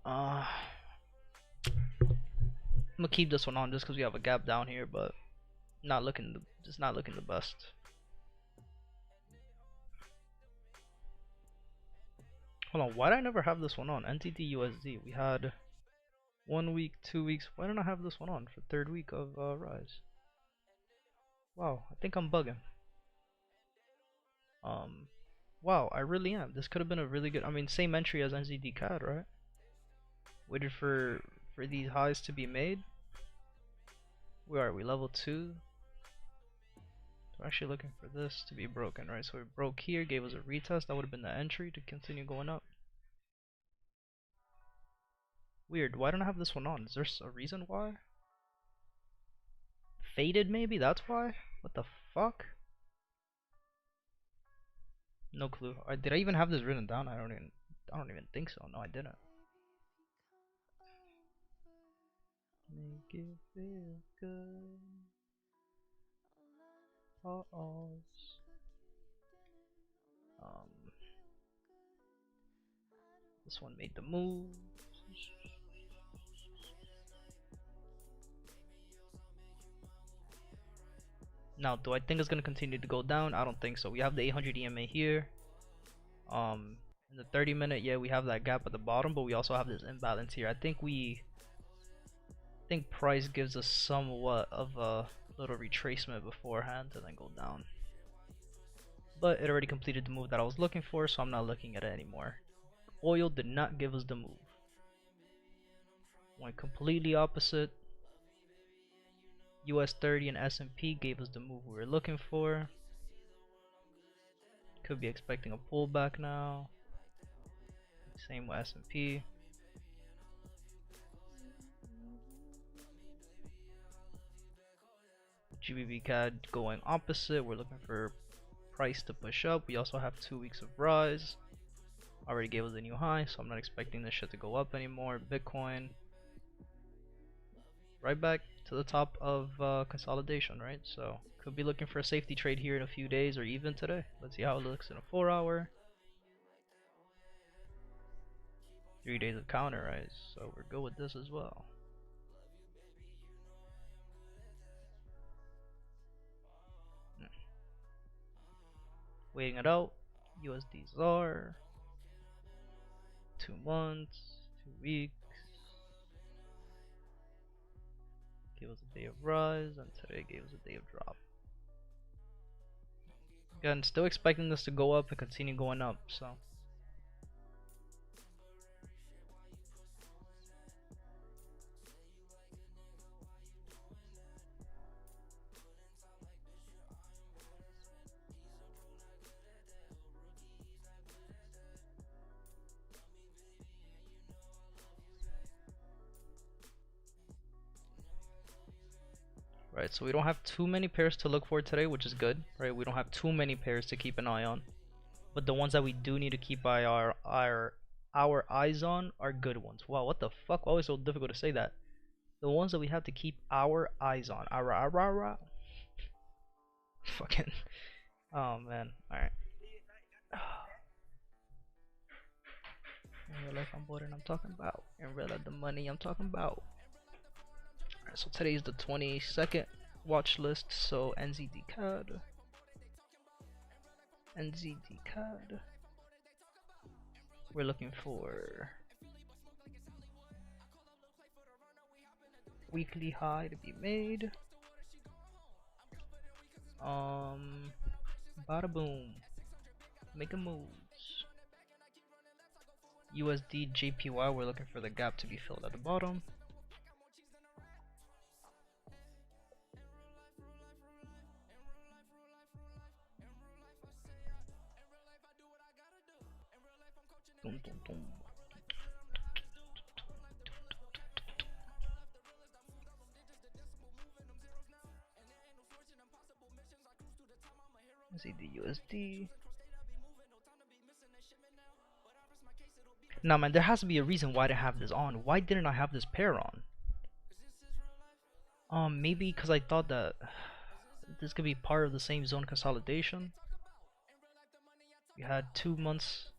I'm gonna keep this one on just because we have a gap down here, but just not looking the best. Hold on, why did I never have this one on? NTD USD. We had 1 week, 2 weeks. Why don't I have this one on for third week of rise? Wow, I think I'm bugging. Wow, I really am. This could have been a really good. I mean, same entry as NZD CAD, right? Waited for these highs to be made. Where are we? Level 2. We're actually looking for this to be broken, right? So we broke here, gave us a retest. That would have been the entry to continue going up. Weird. Why don't I have this one on? Is there a reason why? Faded maybe? That's why? What the fuck? No clue. Did I even have this written down? I don't even think so. No, I didn't. Make it feel good. This one made the move. Now, do I think it's gonna continue to go down? I don't think so. We have the 800 EMA here. In the 30-minute, yeah, we have that gap at the bottom, but we also have this imbalance here. I think price gives us somewhat of a little retracement beforehand and then go down. But it already completed the move that I was looking for, so I'm not looking at it anymore. Oil did not give us the move. Went completely opposite. US 30 and S&P gave us the move we were looking for. Could be expecting a pullback now. Same with S&P. GBP CAD going opposite. We're looking for price to push up. We also have 2 weeks of rise. Already gave us a new high, so I'm not expecting this shit to go up anymore. Bitcoin right back to the top of consolidation, right? So could be looking for a safety trade here in a few days or even today. Let's see how it looks in a 4-hour. 3 days of counter rise, so we're good with this as well. Waiting it out. USD ZAR. 2 months, 2 weeks. Gave us a day of rise, and today gave us a day of drop. Again, still expecting this to go up and continue going up, so. Right, so we don't have too many pairs to look for today, which is good, right? We don't have too many pairs to keep an eye on, but the ones that we do need to keep our eyes on are good ones. Wow, what the fuck? Why was it so difficult to say that? The ones that we have to keep our eyes on. Fucking. Oh man. All right. In real life, I'm bored and I'm talking about. In real life, the money I'm talking about. Alright, so today is the 22nd watch list. So NZD CAD. We're looking for weekly high to be made. Bada boom. Make a moves. USD JPY, we're looking for the gap to be filled at the bottom. Dum, dum, dum. Let's see the USD. Now, man, there has to be a reason why to have this on. Why didn't I have this pair on? Maybe because I thought that this could be part of the same zone consolidation. We had 2 months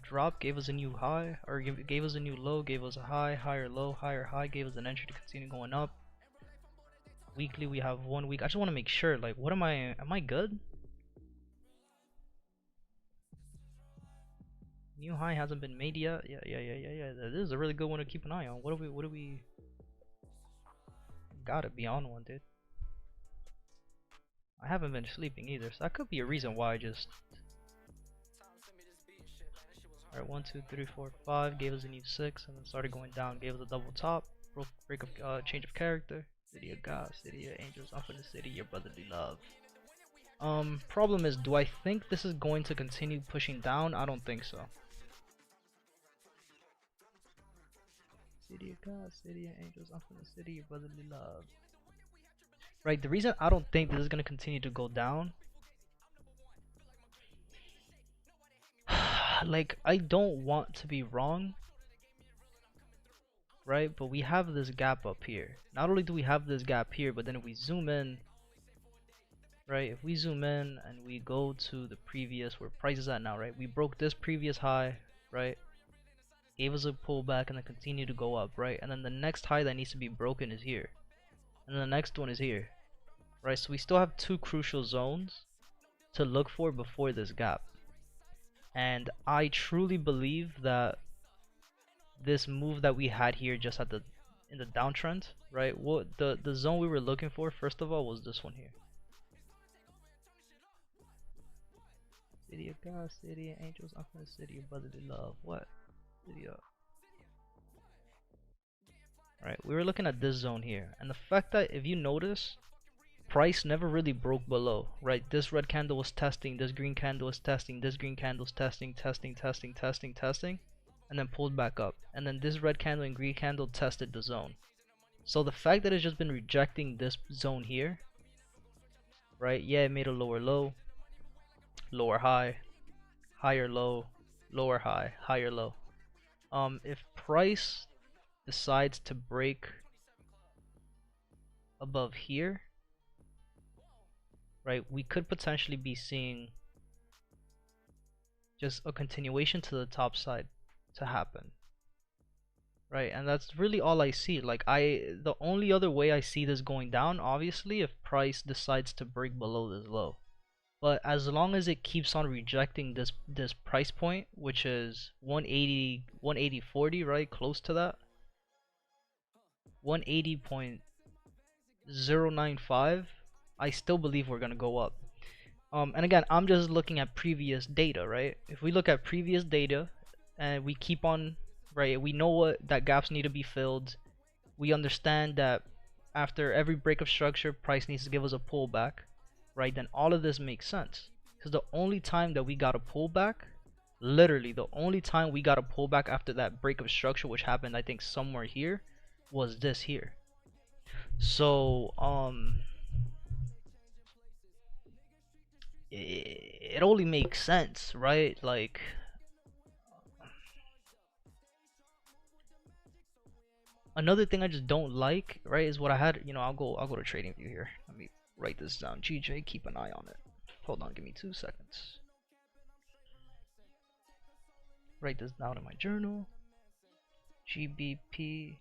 drop, gave us a new high, or gave us a new low, gave us a high, higher low, higher high, gave us an entry to continue going up. Weekly, we have 1 week. I just want to make sure, like, what am I good? New high hasn't been made yet. Yeah. This is a really good one to keep an eye on. What do we gotta be on one, dude. I haven't been sleeping either, so that could be a reason why I just. Alright, 1, 2, 3, 4, 5 gave us a new 6, and then started going down, gave us a double top, break of change of character. City of God, City of Angels, off in the city, your brotherly love. Problem is, do I think this is going to continue pushing down? I don't think so. City of God, City of Angels, off in the city, your brotherly love. Right, the reason I don't think this is going to continue to go down, like, I don't want to be wrong, right, but we have this gap up here. Not only do we have this gap here, but then if we zoom in, right, if we zoom in and we go to the previous, where price is at now, right, we broke this previous high, right, gave us a pullback and then continue to go up, right, and then the next high that needs to be broken is here, and then the next one is here, right, so we still have 2 crucial zones to look for before this gap. And I truly believe that this move that we had here just at in the downtrend, right, what the zone we were looking for first of all was this one here. City of God, City of Angels, I'm from the city of brotherly love. What? City of. Right, we were looking at this zone here, and the fact that if you notice, price never really broke below, right? This red candle was testing, this green candle was testing, this green candle was testing, and then pulled back up. And then this red candle and green candle tested the zone. So the fact that it's just been rejecting this zone here, right? Yeah, it made a lower low, lower high, higher low, lower high, higher low. If price decides to break above here, right, we could potentially be seeing just a continuation to the top side to happen, right? And that's really all I see. Like, the only other way I see this going down, obviously, if price decides to break below this low. But as long as it keeps on rejecting this price point, which is 180.40, right, close to that, 180.095, I still believe we're gonna go up. And again, I'm just looking at previous data, right? If we look at previous data and we keep on, right, we know what that gaps need to be filled. We understand that after every break of structure, price needs to give us a pullback, right? Then all of this makes sense. Because the only time that we got a pullback, literally the only time we got a pullback after that break of structure, which happened I think somewhere here, was this here. So it only makes sense, right? Like, another thing I just don't like, right, is what I had, you know, I'll go to trading view here. Let me write this down. GJ, keep an eye on it. Hold on, give me 2 seconds. Write this down in my journal. GBP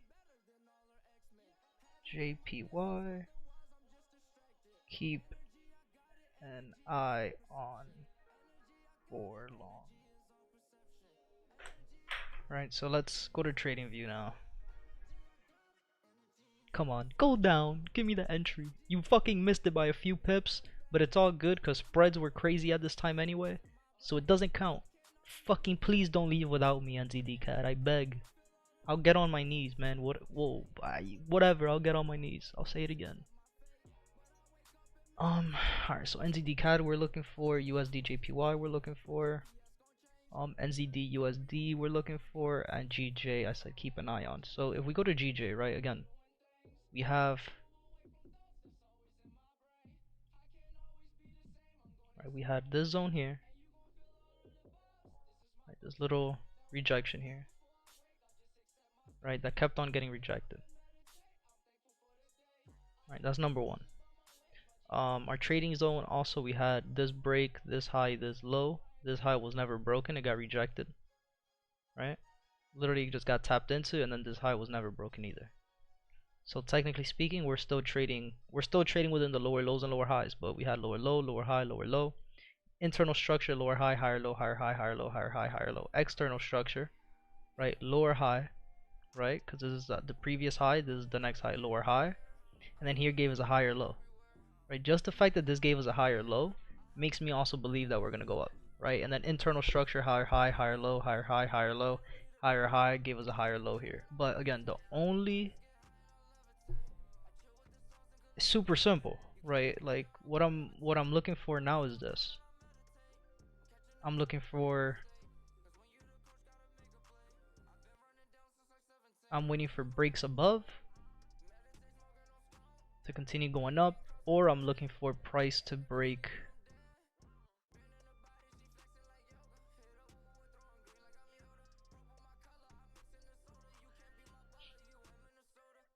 JPY. Keep an eye on for long. Right, so let's go to trading view now. Come on, go down. Give me the entry. You fucking missed it by a few pips, but it's all good because spreads were crazy at this time anyway, so it doesn't count. Fucking please don't leave without me, NZD cat. I beg. I'll get on my knees, man. Whatever. I'll get on my knees. I'll say it again. Alright. So NZD CAD we're looking for. USD JPY we're looking for. NZD USD we're looking for, and GJ I said keep an eye on. So if we go to GJ, right, again, we have we had this zone here, right, this little rejection here, right, that kept on getting rejected. Right, that's number one. Our trading zone also, we had this break, this high, this low. This high was never broken, it got rejected, right? Literally just got tapped into, and then this high was never broken either. So technically speaking, we're still trading within the lower lows and lower highs, but we had lower low, lower high, lower low. Internal structure, lower high, higher low, higher high, higher low, higher high, higher low. External structure, right, lower high, right, because this is the previous high, this is the next high, lower high, and then here gave us a higher low, right? Just the fact that this gave us a higher low makes me also believe that we're gonna go up, right? And then internal structure, higher high, higher low, higher high, higher low, higher high, gave us a higher low here. But again, the only super simple, right? Like what I'm looking for now is this. I'm waiting for breaks above to continue going up, or I'm looking for price to break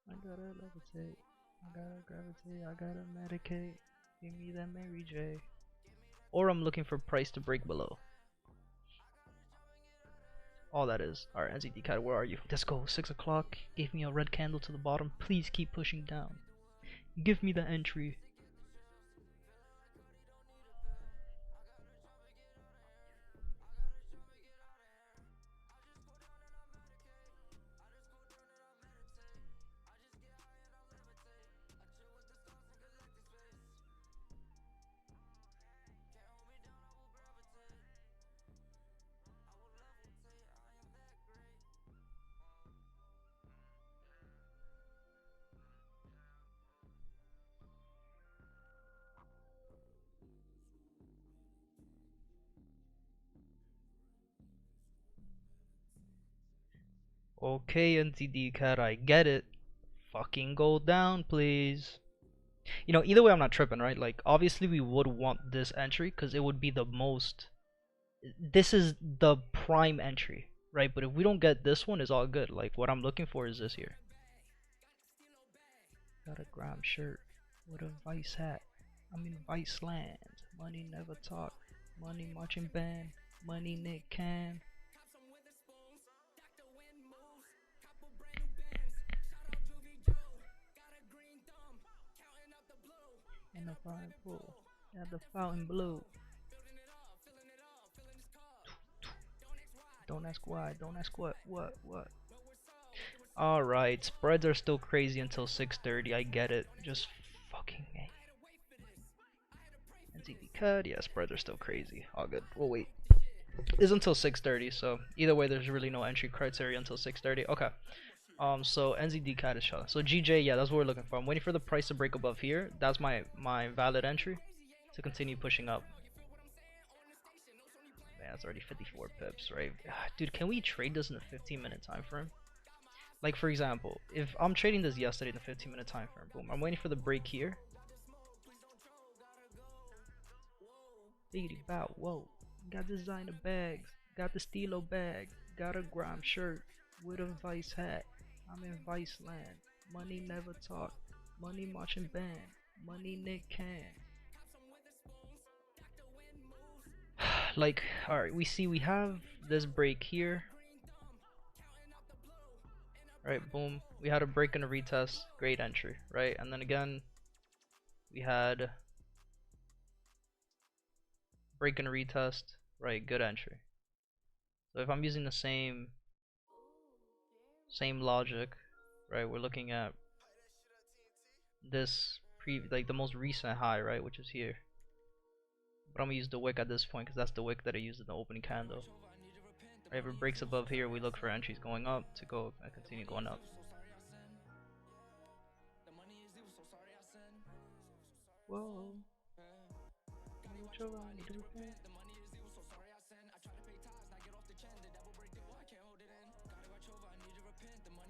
I gotta levitate, I gotta gravitate, I gotta medicate, give me that Mary J. Or I'm looking for price to break below. All that is. Alright, NZD cat, where are you? Let's go. 6 o'clock. Gave me a red candle to the bottom. Please keep pushing down. Give me the entry. Okay, NZD cat, I get it. Fucking go down, please. You know, either way, I'm not tripping, right? Like, obviously, we would want this entry because it would be the most. This is the prime entry, right? But if we don't get this one, it's all good. Like, what I'm looking for is this here. Got a gram shirt with a Vice hat. I'm in Vice land. Money never talk. Money marching band. Money Nick can. And the fountain pool. Yeah, the fountain blue. Don't ask why. Don't ask what. What? Alright, spreads are still crazy until 6:30. I get it. Just fucking me. NZD cut. Yeah, spreads are still crazy. All good. We'll wait. It's until 6:30, so either way, there's really no entry criteria until 6:30. Okay. So NZD cat is shut. So GJ, yeah, that's what we're looking for. I'm waiting for the price to break above here. That's my valid entry to continue pushing up. Man, that's already 54 pips, right? Dude, can we trade this in a 15-minute time frame? Like, for example, if I'm trading this yesterday in a 15-minute time frame, boom, I'm waiting for the break here. Biggity bow, whoa. Got designer bags, got the stilo bag, got a grime shirt with a Vice hat. I'm in Vice land. Money never talk. Money marching band. Money Nick can. Like, alright, we have this break here. Right, boom. We had a break and a retest. Great entry, right? And then again, we had break and a retest. Right, good entry. So if I'm using the same logic, right, we're looking at this like the most recent high, right, which is here. But I'm gonna use the wick at this point because that's the wick that I used in the opening candle. Right, if it breaks above here, we look for entries going up to go and continue going up. Whoa.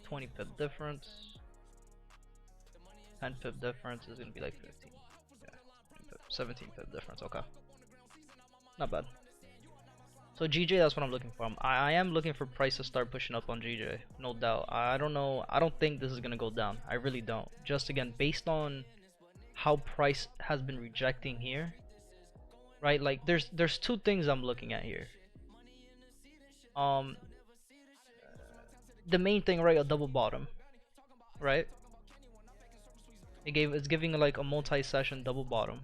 20 pip difference. 10 pip difference is gonna be like 15. Yeah, 17 pip difference. Okay, not bad. So GJ, that's what I'm looking for. I am looking for price to start pushing up on GJ, no doubt. I don't know. I don't think this is gonna go down. I really don't. Just again, based on how price has been rejecting here, right? Like there's two things I'm looking at here. The main thing, right? A double bottom, right? It's giving like a multi-session double bottom.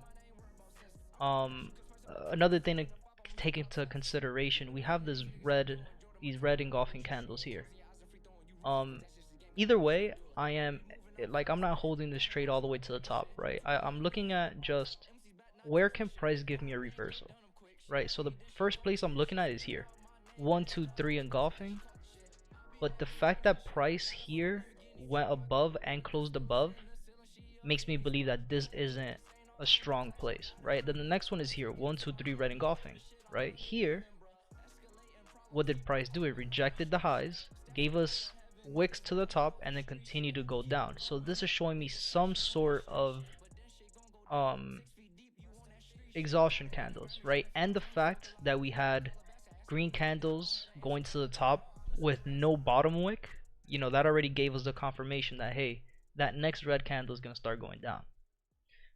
Another thing to take into consideration, we have these red engulfing candles here. Either way, I'm not holding this trade all the way to the top, right? I'm looking at just where can price give me a reversal, right? So the first place I'm looking at is here, 1, 2, 3 engulfing. But the fact that price here went above and closed above makes me believe that this isn't a strong place, right? Then the next one is here, 1, 2, 3 red engulfing, right? Here, what did price do? It rejected the highs, gave us wicks to the top, and then continued to go down. So this is showing me some sort of exhaustion candles, right? And the fact that we had green candles going to the top with no bottom wick, you know, that already gave us the confirmation that, hey, that next red candle is going to start going down,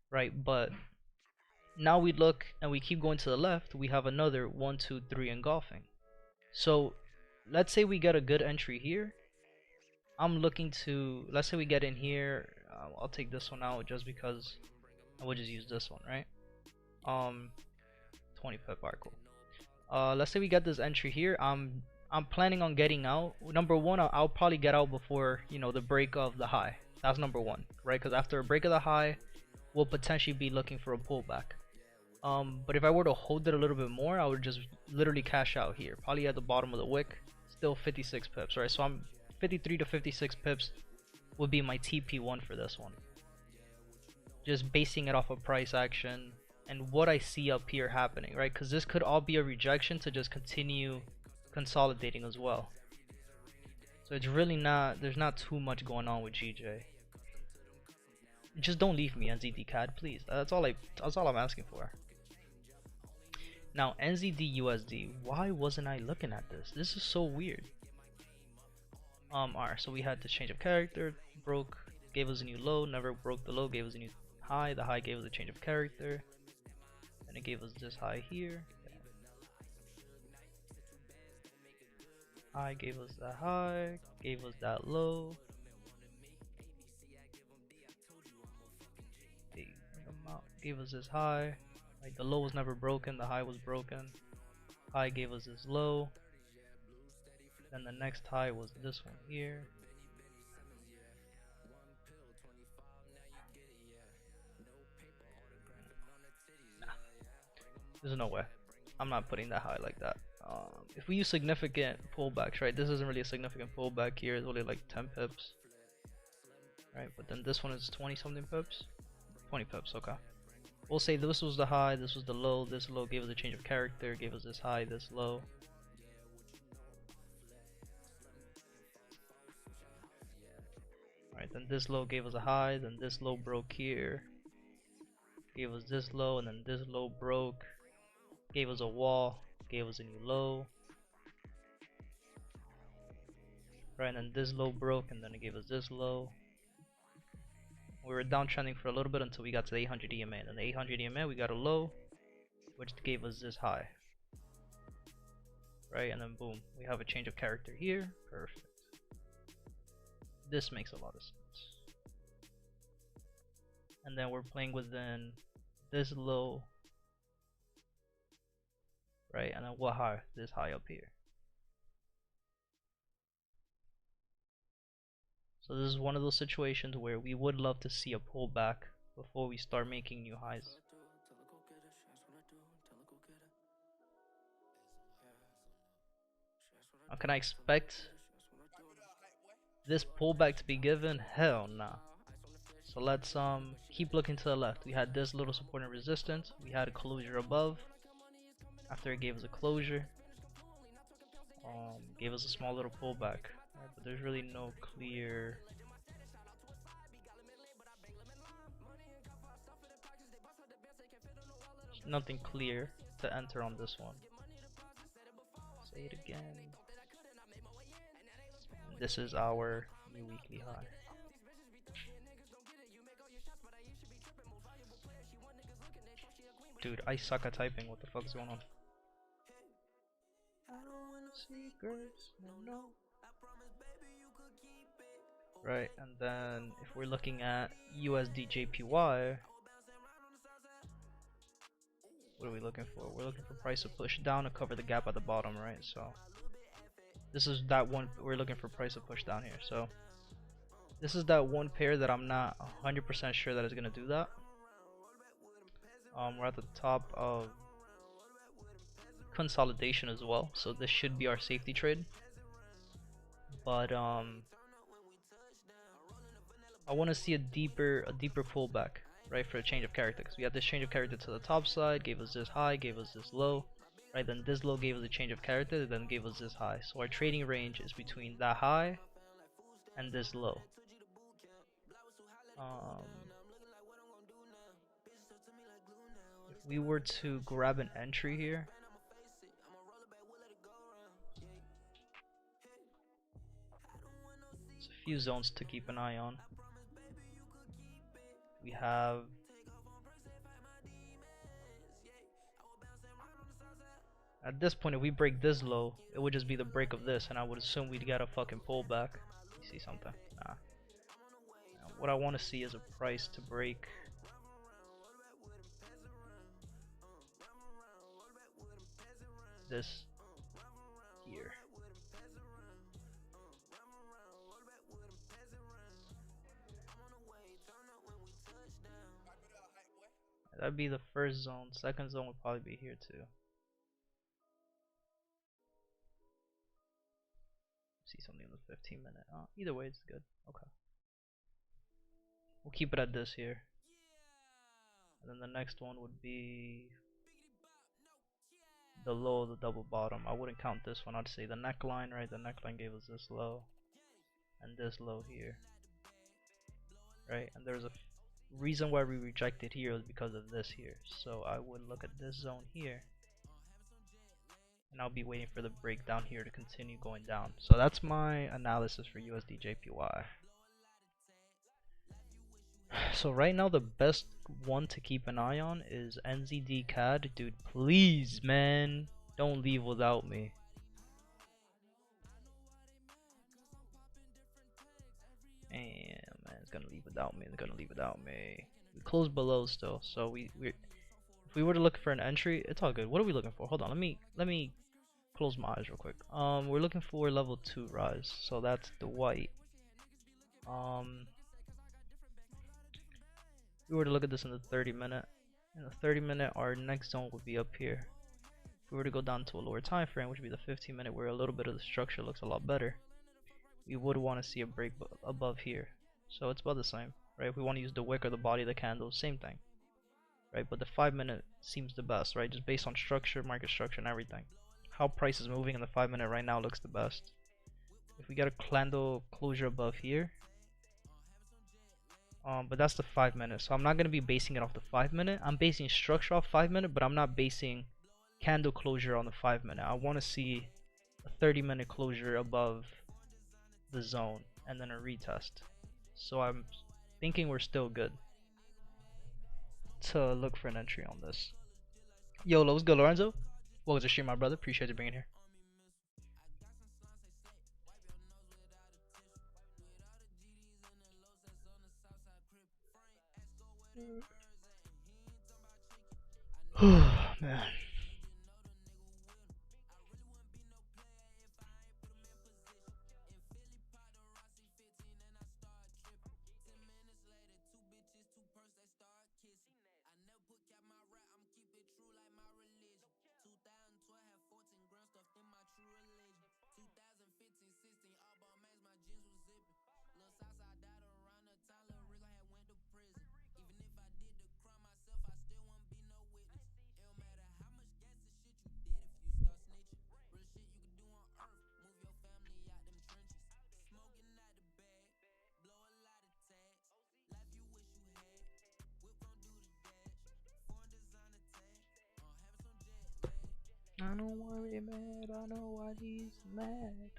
right? But now we look and we keep going to the left, we have another 1, 2, 3 engulfing. So let's say we get a good entry here. I'm looking to, let's say we get in here, I'll take this one out just because I would just use this one, right? 20 pip, alright, cool. Let's say we get this entry here. I'm planning on getting out. Number one, I'll probably get out before, you know, the break of the high. That's number one, right? Because after a break of the high, we'll potentially be looking for a pullback. But if I were to hold it a little bit more, I would just literally cash out here, probably at the bottom of the wick. Still 56 pips, right? So I'm 53 to 56 pips would be my TP1 for this one. Just basing it off of price action and what I see up here happening, right? Because this could all be a rejection to just continue consolidating as well. So it's really not, there's not too much going on with GJ. Just don't leave me, NZD CAD, please. That's all I'm asking for. Now NZD USD, why wasn't I looking at this? This is so weird. Alright, so we had this change of character, broke, gave us a new low, never broke the low, gave us a new high, the high gave us a change of character, and it gave us this high here. High gave us that high, gave us that low. Gave us this high. Like the low was never broken, the high was broken. High gave us this low. Then the next high was this one here. Nah, there's no way. I'm not putting that high like that. If we use significant pullbacks, right? This isn't really a significant pullback here. It's only like 10 pips, right? But then this one is 20 something pips. 20 pips, okay. We'll say this was the high, this was the low. This low gave us a change of character, gave us this high, this low. Right, then this low gave us a high, then this low broke here, gave us this low, and then this low broke, gave us a wall, gave us a new low. Right, and then this low broke, and then it gave us this low. We were downtrending for a little bit until we got to the 800 EMA, and then the 800 EMA we got a low, which gave us this high. Right, and then boom, we have a change of character here. Perfect. This makes a lot of sense. And then we're playing within this low, right, and then what high? This high up here. So this is one of those situations where we would love to see a pullback before we start making new highs. Now, can I expect this pullback to be given? Hell nah. So let's keep looking to the left. We had this little support and resistance. We had a closure above. After it gave us a closure, gave us a small little pullback. Right, but there's really no clear. Nothing clear to enter on this one. Say it again. This is our new weekly high. Dude, I suck at typing. What the fuck's going on? Right, and then if we're looking at USD JPY, what are we looking for? We're looking for price to push down to cover the gap at the bottom, right? So this is that one. We're looking for price to push down here. So this is that one pair that I'm not 100% sure that is gonna do that. We're at the top of consolidation as well, so this should be our safety trade. But I want to see a deeper pullback, right, for a change of character, because we had this change of character to the top side, gave us this high, gave us this low, right, then this low gave us a change of character, then gave us this high. So our trading range is between that high and this low. If we were to grab an entry here, there's a few zones to keep an eye on. We have at this point, if we break this low, it would just be the break of this, and I would assume we'd get a fucking pullback. You see something? Nah. Now, what I want to see is a price to break this here. That'd be the first zone. Second zone would probably be here too. See something in the 15-minute. Either way, it's good. Okay. We'll keep it at this here. And then the next one would be the low of the double bottom. I wouldn't count this one. I'd say the neckline, right? The neckline gave us this low and this low here, right? And there's a reason why we rejected here is because of this here. So I would look at this zone here, and I'll be waiting for the breakdown here to continue going down. So that's my analysis for USD JPY. So right now the best one to keep an eye on is NZD CAD. Dude, please, man, don't leave without me. Damn, man, it's gonna leave without me. It's gonna leave without me. We closed below still, so we if we were to look for an entry, it's all good. What are we looking for? Hold on, let me close my eyes real quick. We're looking for level 2 rise, so that's the white. If we were to look at this in the 30-minute, in the 30-minute, our next zone would be up here. If we were to go down to a lower time frame, which would be the 15-minute, where a little bit of the structure looks a lot better, we would want to see a break above here. So it's about the same, right? If we want to use the wick or the body of the candle, same thing, right? But the 5-minute seems the best, right? Just based on structure, market structure, and everything. How price is moving in the 5-minute right now looks the best. If we get a candle closure above here, but that's the 5-minute, so I'm not going to be basing it off the 5-minute. I'm basing structure off 5-minute, but I'm not basing candle closure on the 5-minute. I want to see a 30-minute closure above the zone and then a retest. So I'm thinking we're still good to look for an entry on this. Yo, what's good, Lorenzo? Welcome to the stream, my brother. Appreciate you being here. Man. don't worry, man. I know why he's mad.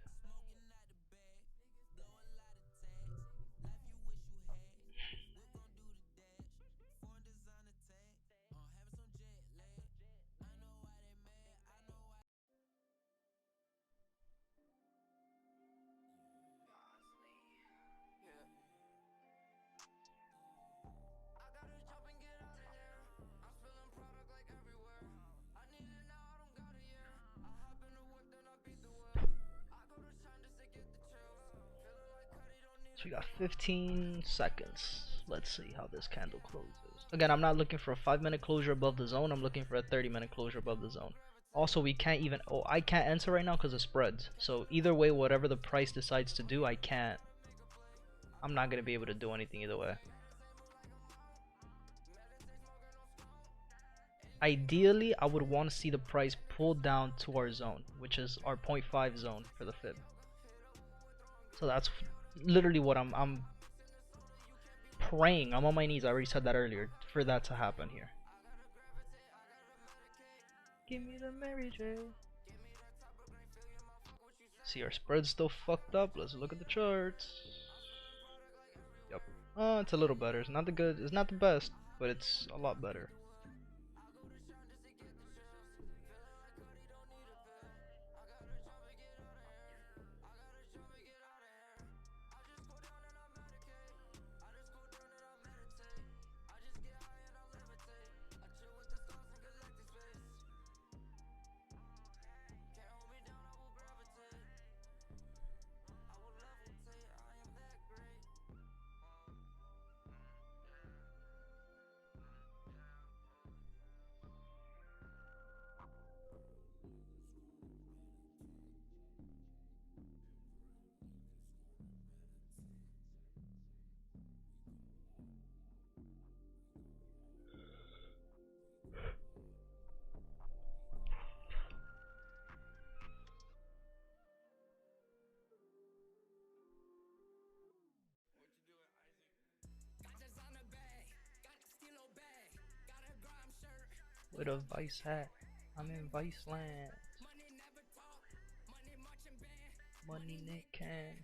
So we got 15 seconds. Let's see how this candle closes. Again, I'm not looking for a 5-minute closure above the zone. I'm looking for a 30-minute closure above the zone. Also, we can't even... Oh, I can't enter right now because of spreads. So either way, whatever the price decides to do, I can't... I'm not going to be able to do anything either way. Ideally, I would want to see the price pull down to our zone, which is our 0.5 zone for the fib. So that's literally what I'm praying. I'm on my knees. I already said that earlier for that to happen here. Give me the Mary J. See, our spread's still fucked up. Let's look at the charts. Yep. Oh, it's a little better. It's not the good. It's not the best, but it's a lot better. With a Vice hat, I'm in Vice land. Money Nick can.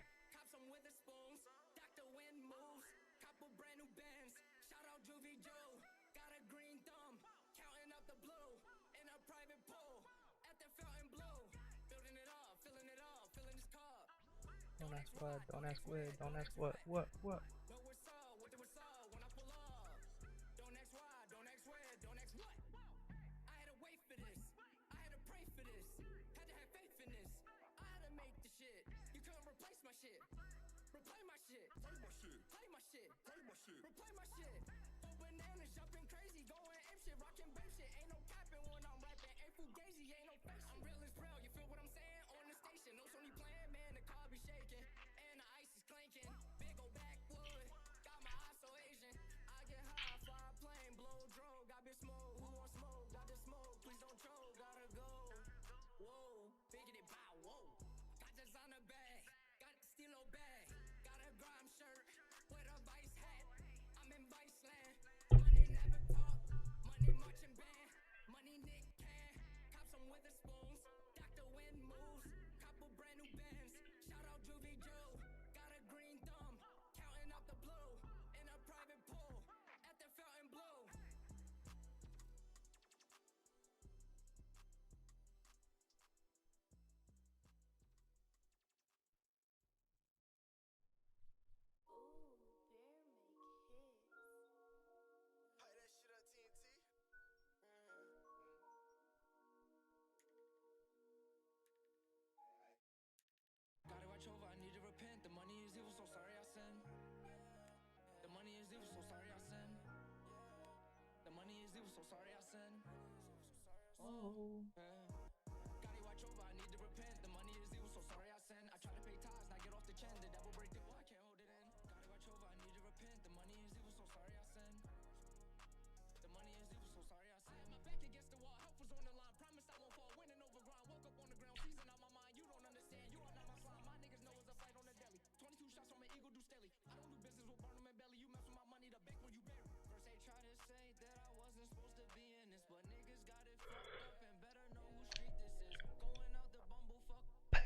Don't ask what, don't ask where, don't ask what.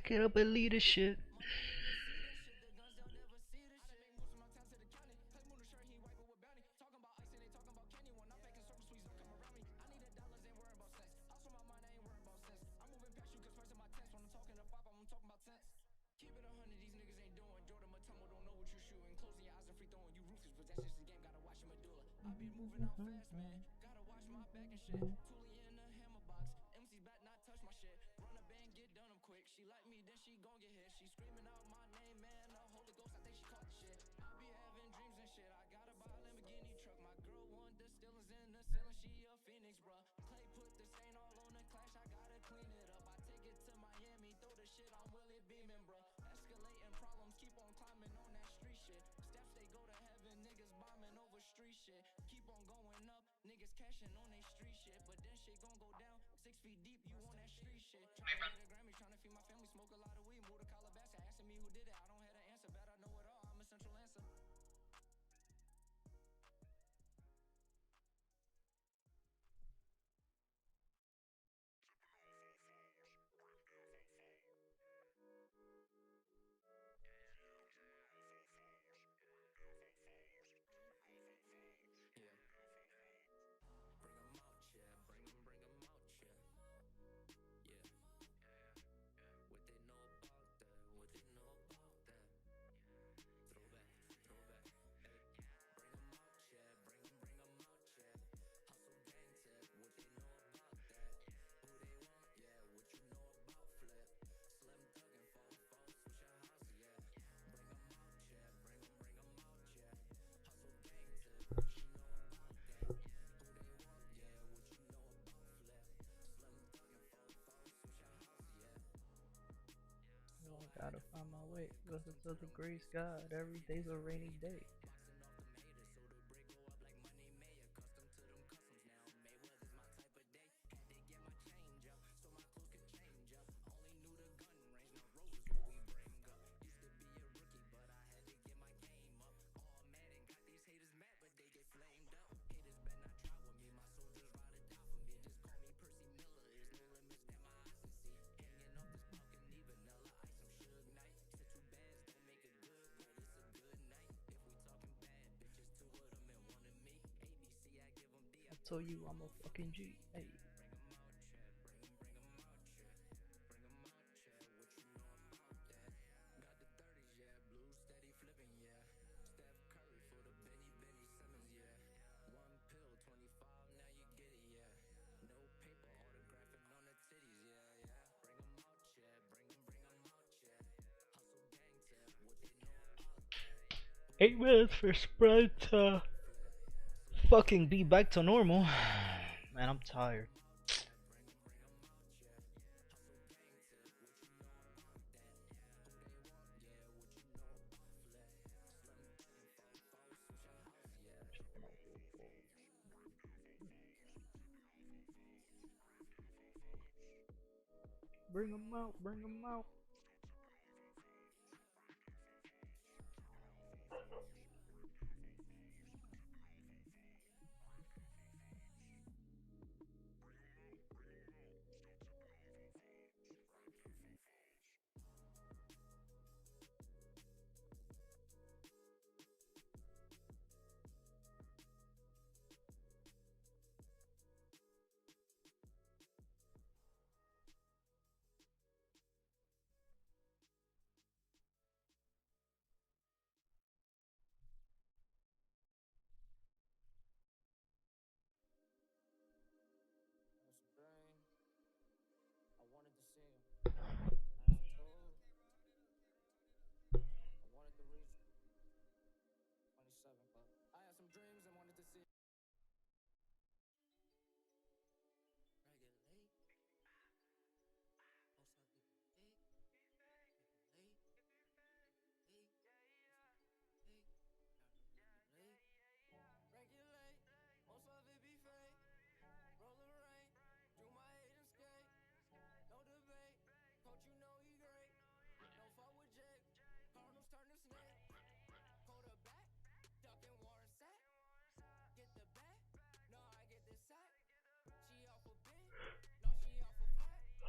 Get up and lead the shit. Gotta find my way. Listen to the grace God. Every day's a rainy day. I told you I'm a fucking G. Hey. Eight minutes for Sprite to fucking be back to normal. Man, I'm tired. Bring 'em out, bring 'em out.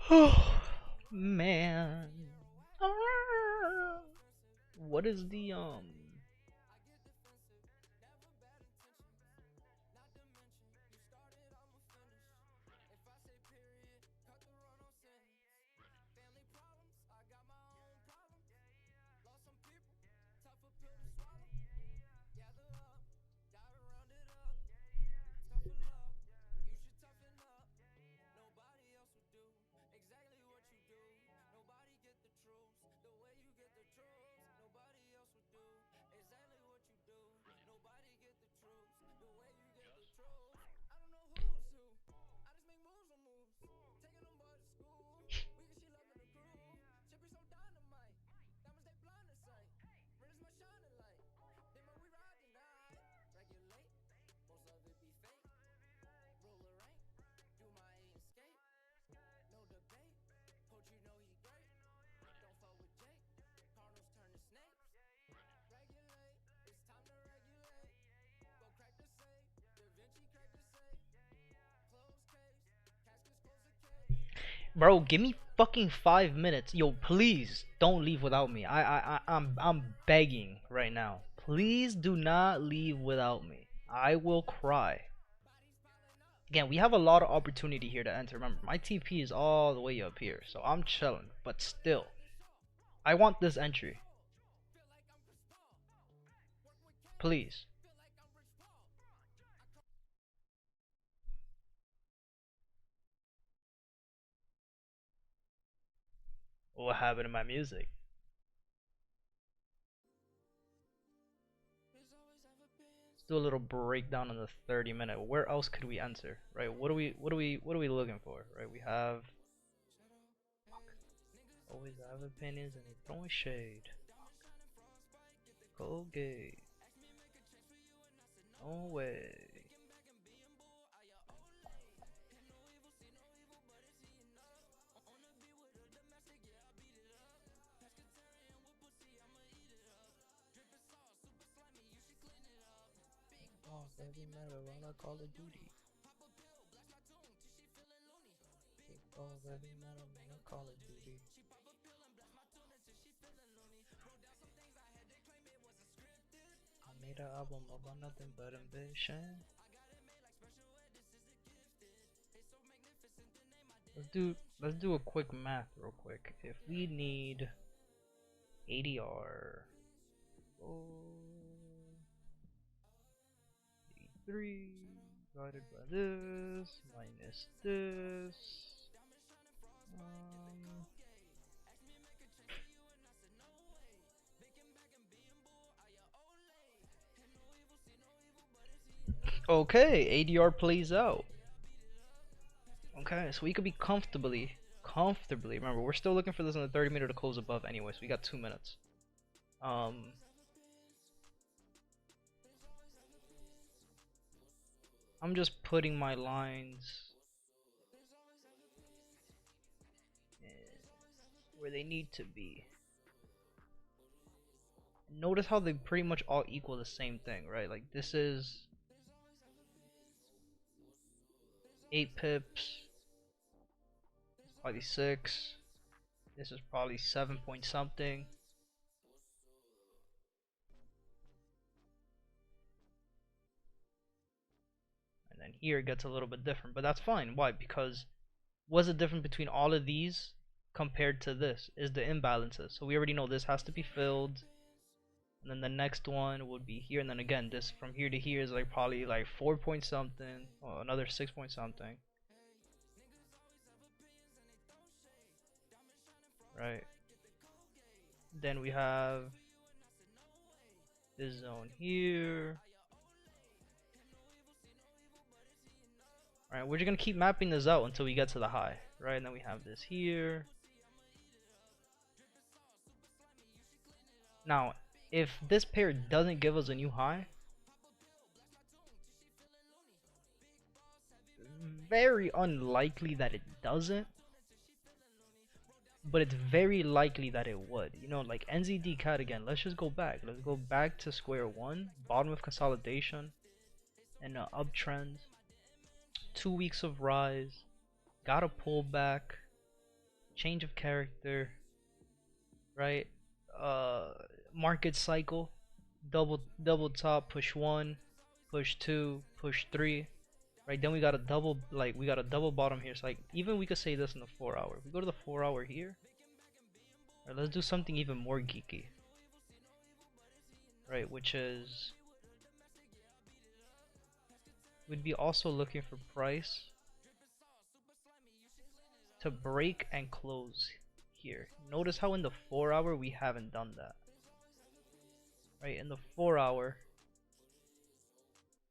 Oh man. what is the bro, give me fucking 5 minutes. Yo, please don't leave without me. I'm begging right now. Please do not leave without me. I will cry. Again, we have a lot of opportunity here to enter. Remember, my TP is all the way up here, so I'm chilling. But still, I want this entry. Please. What happened to my music? Let's do a little breakdown on the 30-minute. Where else could we enter? Right? What are we looking for? Right? We have always have opinions and they throwing shade. Colgate. No way. Every marijuana Call of Duty. Every marijuana Call of Duty. I made an album about nothing but ambition. Let's do a quick math real quick. If we need ADR, 3 divided by this minus this. Okay, ADR plays out. Okay, so we could be comfortably. Remember, we're still looking for this in the 30-minute to close above anyway, so we got 2 minutes. I'm just putting my lines where they need to be. Notice how they pretty much all equal the same thing, right? Like this is 8 pips, probably 6. This is probably 7 point something. And then here it gets a little bit different, but that's fine. Why? Because what's the difference between all of these compared to this is the imbalances. So we already know this has to be filled. And then the next one would be here, and then again this from here to here is like probably like 4 point something, or another 6 point something. Right. Then we have this zone here. Alright, we're just gonna keep mapping this out until we get to the high, right? And then we have this here. Now, if this pair doesn't give us a new high, very unlikely that it doesn't, but it's very likely that it would. You know, like NZD cat again. Let's just go back. Let's go back to square one. Bottom of consolidation and an uptrend. 2 weeks of rise. Got a pullback. Change of character. Right. market cycle. Double top, push one, push two, push three. Right, then we got a double, like we got a double bottom here. So like even we could say this in the 4 hour. We go to the 4 hour here. Right, let's do something even more geeky. Right, which is we'd be also looking for price to break and close here. Notice how in the 4 hour we haven't done that. Right, in the 4 hour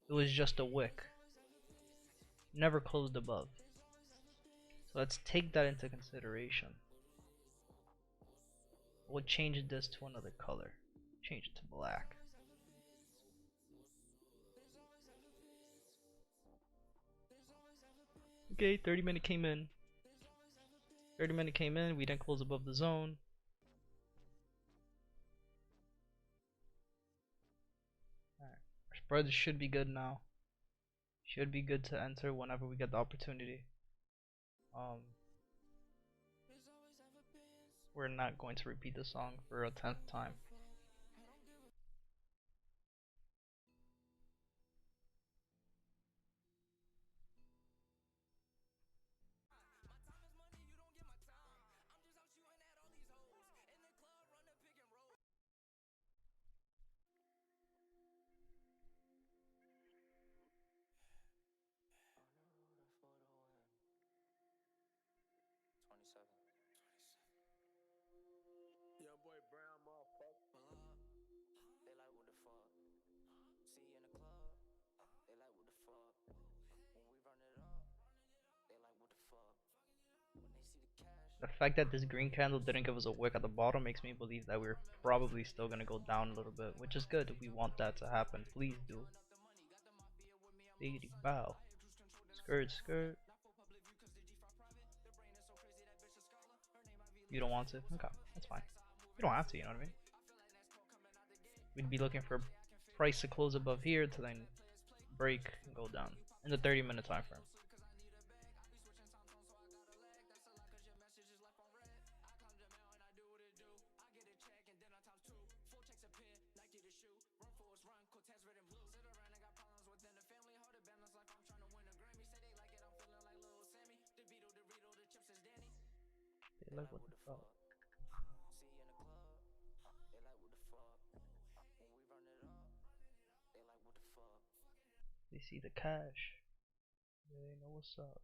it was just a wick. Never closed above. So let's take that into consideration. We'll change this to another color. Change it to black. Okay, 30-minute came in. 30-minute came in, we didn't close above the zone. Alright, our spread should be good now. Should be good to enter whenever we get the opportunity. We're not going to repeat the song for a 10th time. Young boy Brown, motherfucker. They like what the fuck. See you in the club. They like what the fuck. When we run it up, they like what the fuck. When they see the cash. The fact that this green candle didn't give us a wick at the bottom makes me believe that we're probably still gonna go down a little bit, which is good. We want that to happen. Please do. Biggity bow. Skirt, skirt. You don't want to? Okay, that's fine. You don't have to, you know what I mean? We'd be looking for price to close above here to then break and go down in the 30-minute time frame. They like what the fuck. They see the cash. They know what's up.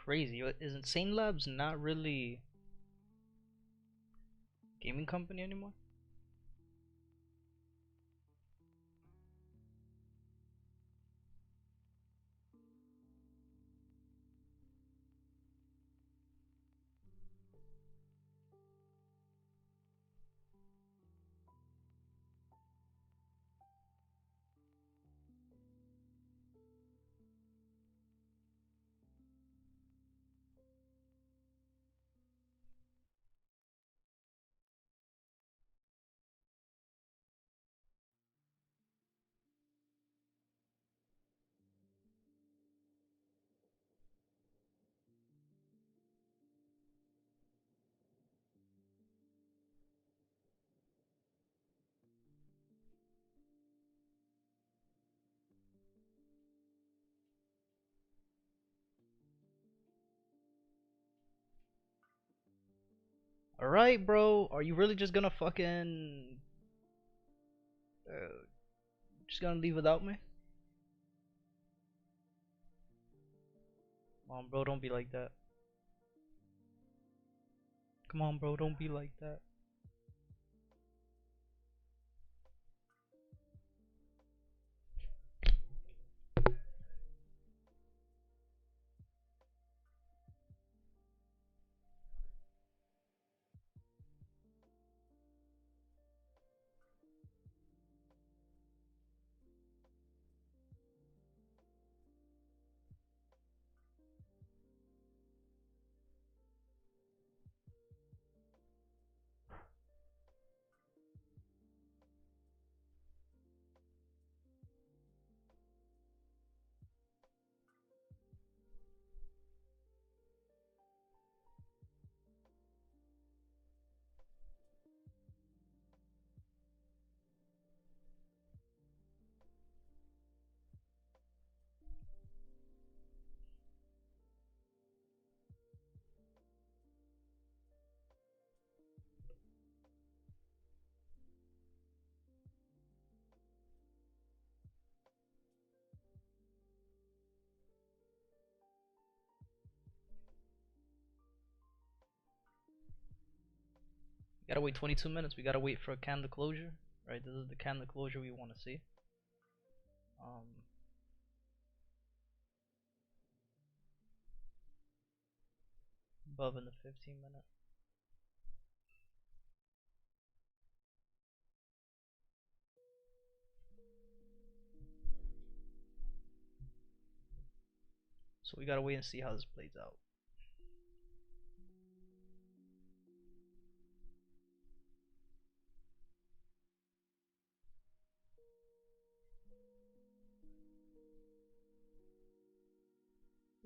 crazy. Is Insane Labs not really gaming company anymore? Alright, bro. Are you really just gonna fucking. Just gonna leave without me? Come on, bro. Don't be like that. Come on, bro. Don't be like that. We gotta wait 22 minutes. We gotta wait for a candle closure. Right? This is the candle closure we want to see. Um. Above in the 15-minute. So we gotta wait and see how this plays out.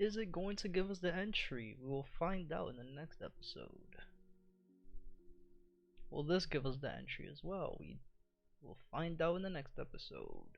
Is it going to give us the entry? We will find out in the next episode. Will this give us the entry as well? We will find out in the next episode.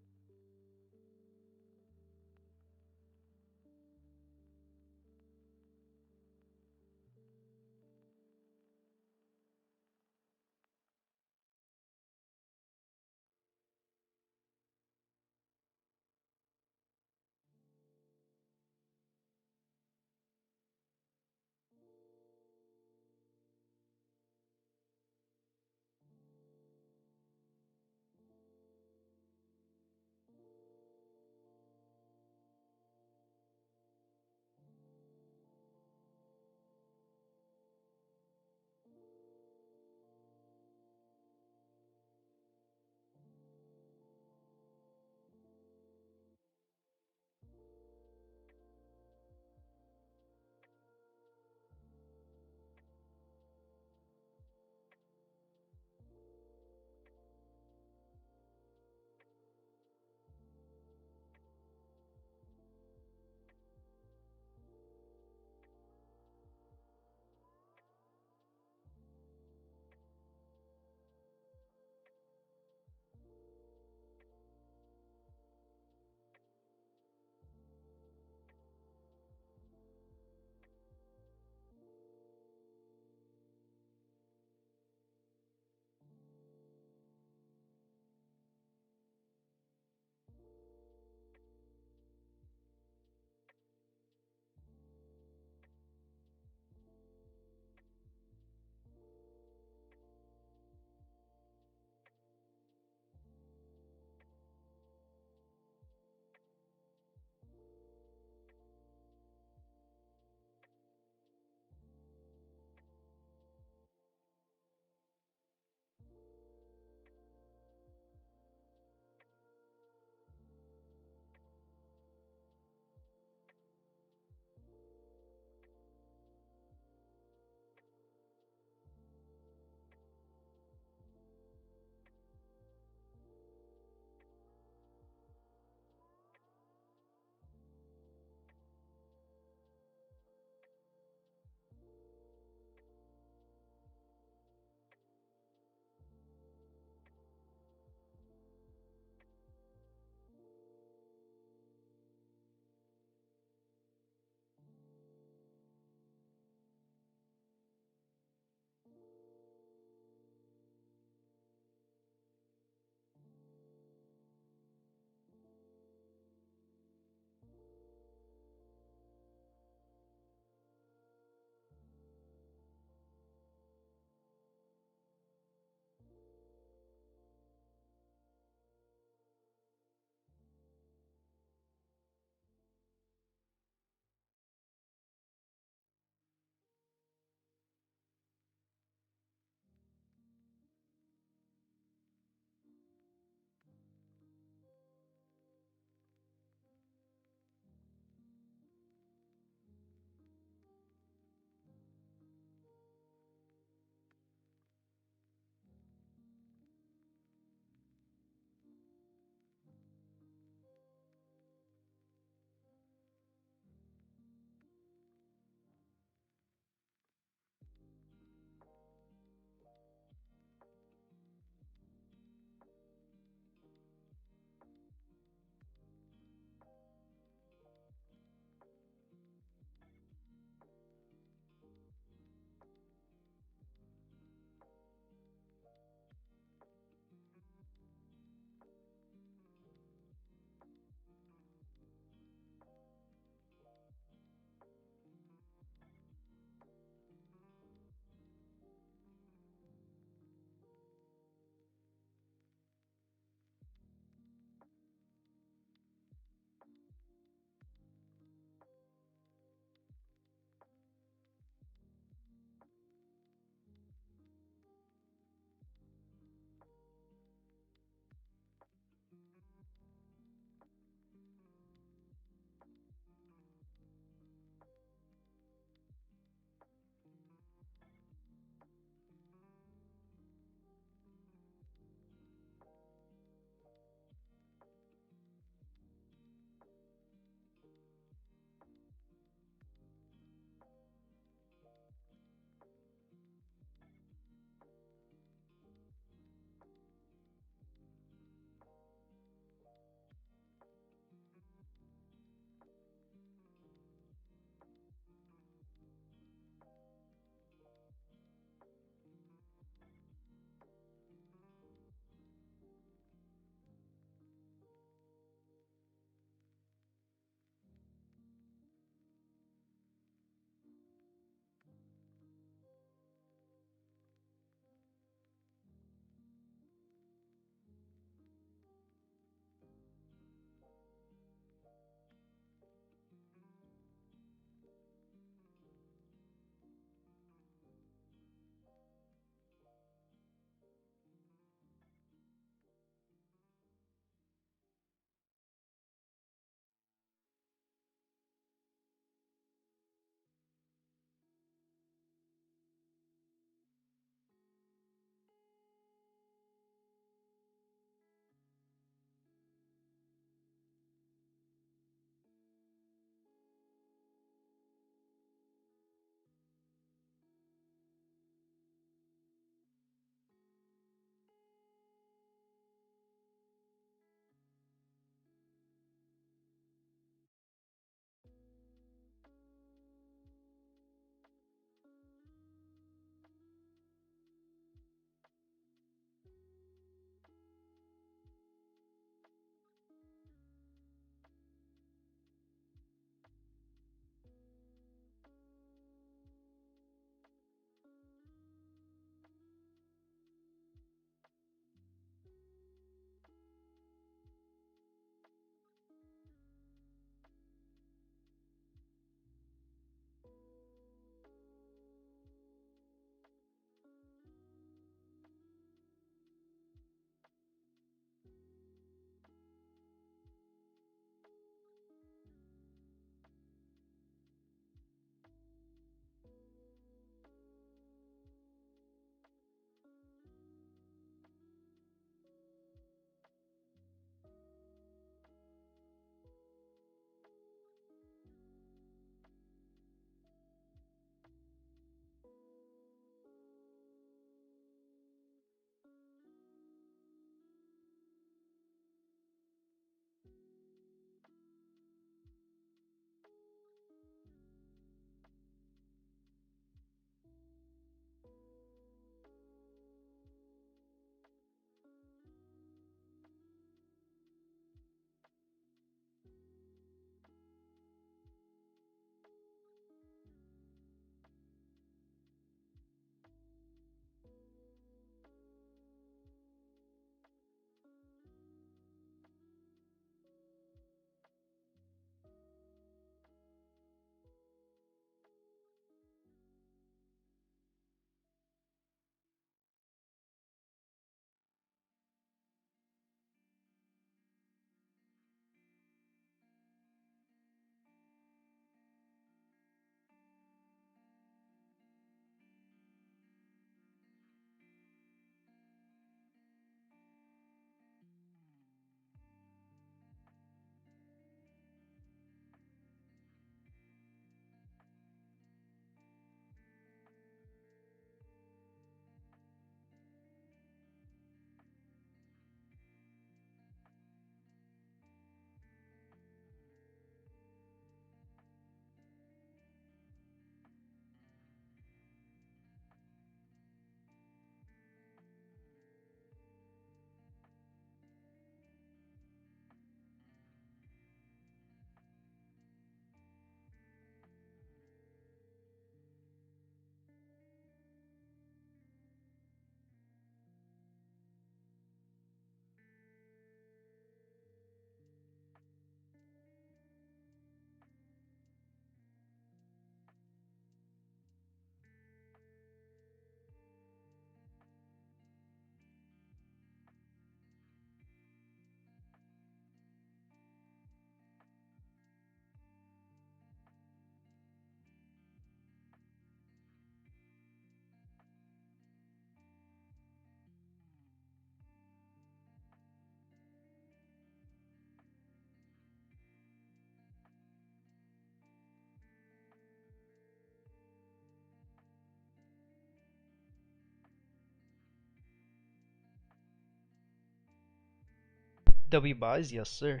W buys, yes sir.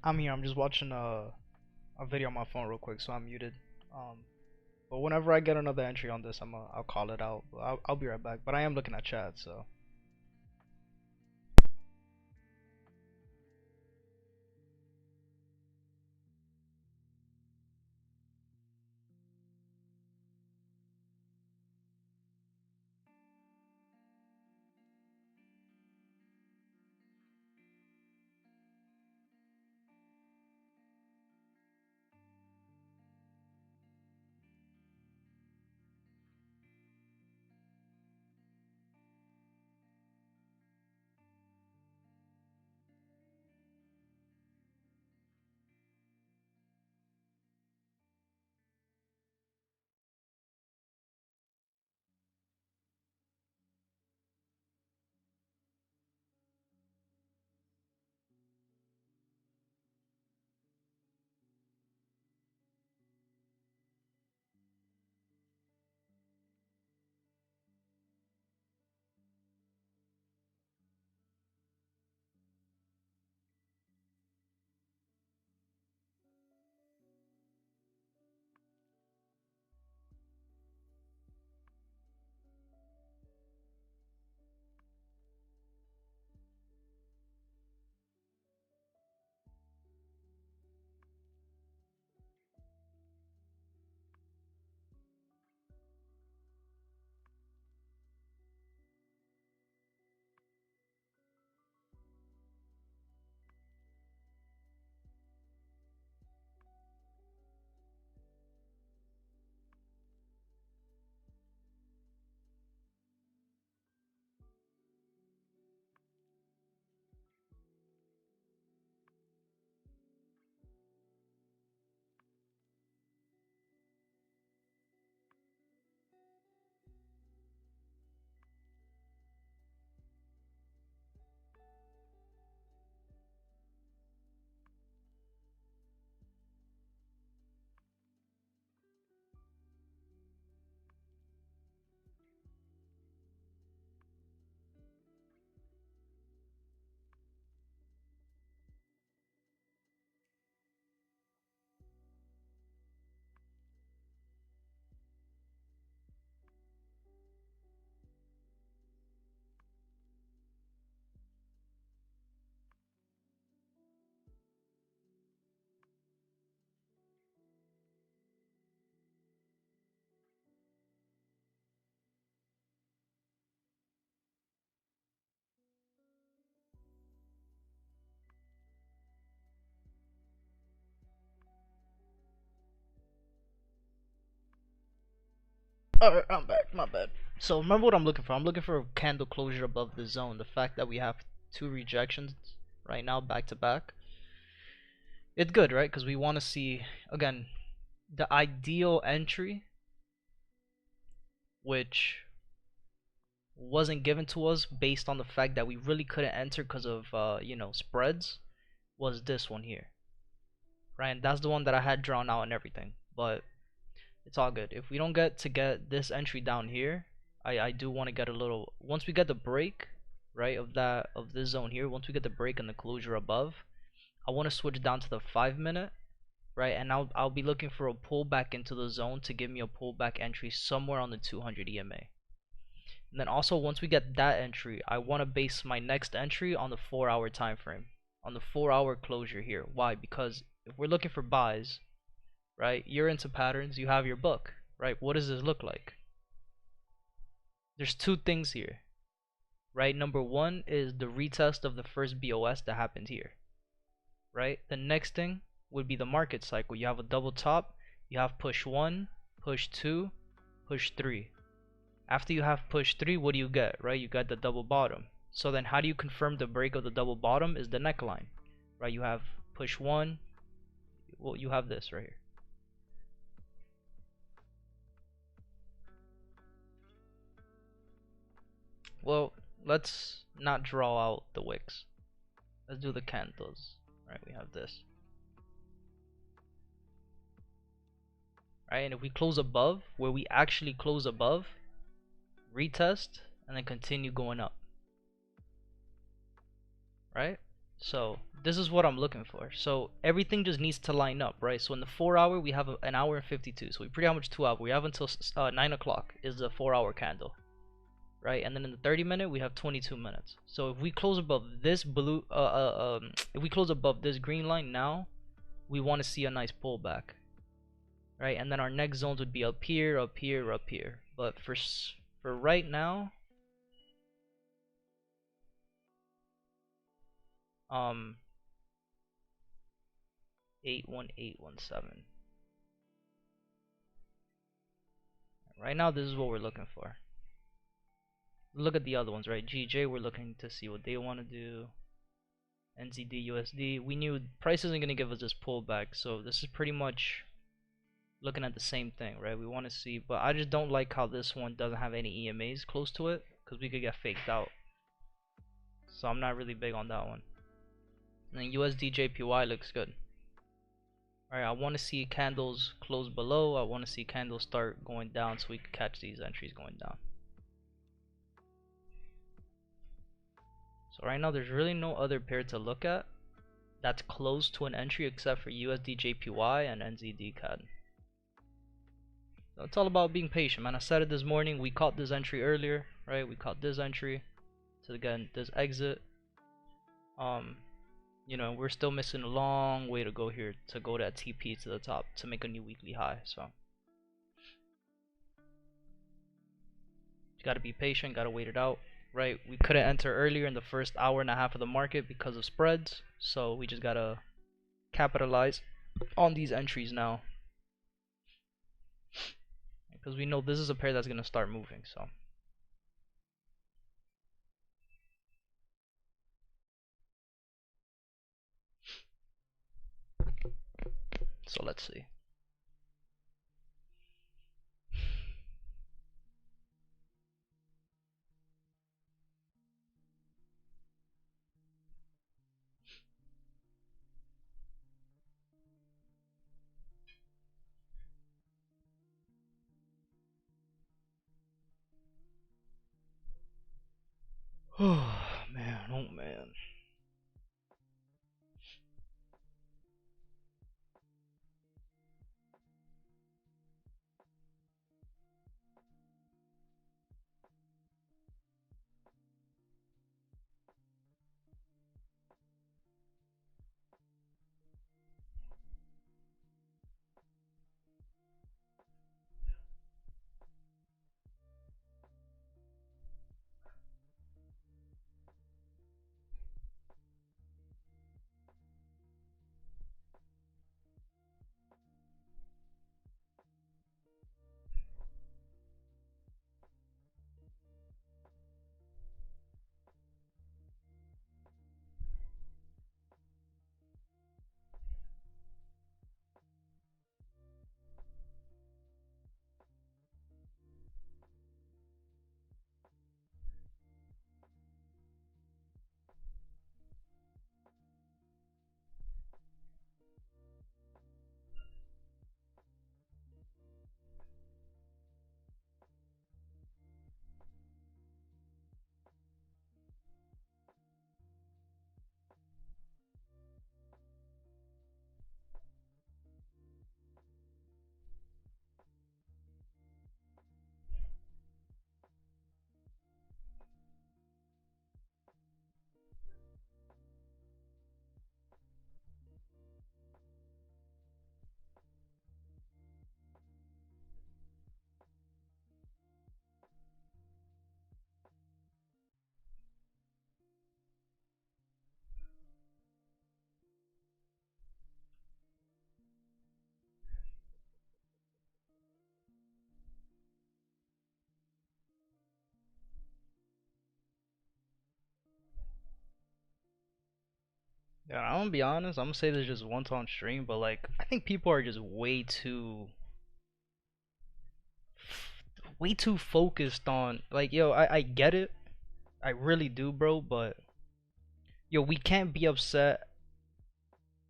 I'm here. I'm just watching a video on my phone real quick, so I'm muted. But whenever I get another entry on this, I'll call it out. I'll be right back. But I am looking at chat, so. Alright, I'm back. My bad. So remember what I'm looking for. I'm looking for a candle closure above the zone. The fact that we have two rejections right now back to back. It's good, right? Because we want to see, again, the ideal entry, which wasn't given to us based on the fact that we really couldn't enter because of, spreads, was this one here. Right? And that's the one that I had drawn out and everything. But it's all good. If we don't get this entry down here, I do want to get a little, once we get the break, right, of this zone here, once we get the break and the closure above, I want to switch down to the 5-minute, right, and I'll be looking for a pullback into the zone to give me a pullback entry somewhere on the 200 EMA. And then also once we get that entry, I want to base my next entry on the 4-hour time frame, on the 4-hour closure here. Why? Because if we're looking for buys, right, you're into patterns, you have your book, right? What does this look like? There's two things here, right? Number one is the retest of the first BOS that happened here, right? The next thing would be the market cycle. You have a double top, you have push 1, push 2, push 3. After you have push 3, what do you get, right? You got the double bottom. So then how do you confirm the break of the double bottom? Is the neckline, right? You have push 1, well, you have this right here. Well, let's not draw out the wicks. Let's do the candles. Right, we have this. Right, and if we close above, where we actually close above, retest, and then continue going up. right? So this is what I'm looking for. So everything just needs to line up, right? So in the 4 hour, we have an hour and 52. So we pretty much 2 hours. We have until 9 o'clock is the 4 hour candle, right? And then in the 30 minute, we have 22 minutes. So if we close above this blue, if we close above this green line now, we want to see a nice pullback, right? And then our next zones would be up here, up here, up here. But for right now, 81817. Right now, this is what we're looking for. Look at the other ones, right? GJ, we're looking to see what they want to do. NZD, USD. We knew price isn't going to give us this pullback, so this is pretty much looking at the same thing, right? We want to see, but I just don't like how this one doesn't have any EMAs close to it, because we could get faked out. So I'm not really big on that one. And then USD JPY looks good. Alright, I want to see candles close below. I want to see candles start going down so we can catch these entries going down. So right now there's really no other pair to look at that's close to an entry except for USD JPY and NZD CAD. So it's all about being patient, man. I said it this morning. We caught this entry earlier, right? We caught this entry to again this exit. You know, we're still missing a long way to go here to go that TP to the top to make a new weekly high. So you gotta be patient, gotta wait it out, right? We couldn't enter earlier in the first hour and a half of the market because of spreads, so we just gotta capitalize on these entries now, because we know this is a pair that's gonna start moving. So let's see. Oh man, oh man. Yeah, I'm gonna be honest. I'm gonna say this just once on stream, but like, I think people are just way too focused on like, yo, I get it, I really do, bro, but yo, we can't be upset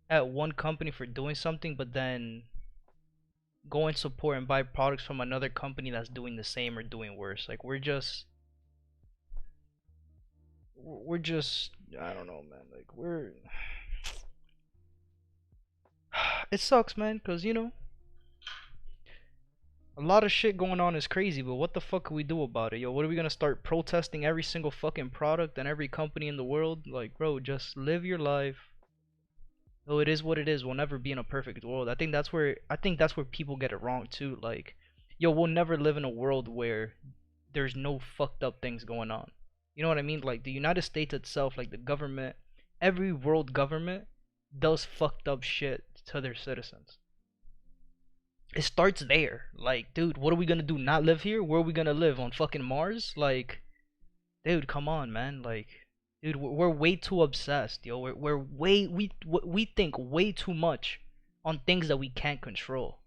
at one company for doing something, but then go and support and buy products from another company that's doing the same or doing worse. Like we're just I don't know, man. Like we're it sucks, man, cause you know a lot of shit going on is crazy, but what the fuck can we do about it, yo? What are we gonna start protesting every single fucking product and every company in the world? Like, bro, just live your life. Oh, it is what it is. We'll never be in a perfect world. I think that's where people get it wrong too. Like, yo, we'll never live in a world where there's no fucked up things going on. You know what I mean? Like the United States itself, like the government, every world government does fucked up shit to their citizens. It starts there. Like, dude, what are we gonna do? Not live here? Where are we gonna live? On fucking Mars? Like, dude, come on, man. Like, dude, we're way too obsessed, yo. We think way too much on things that we can't control.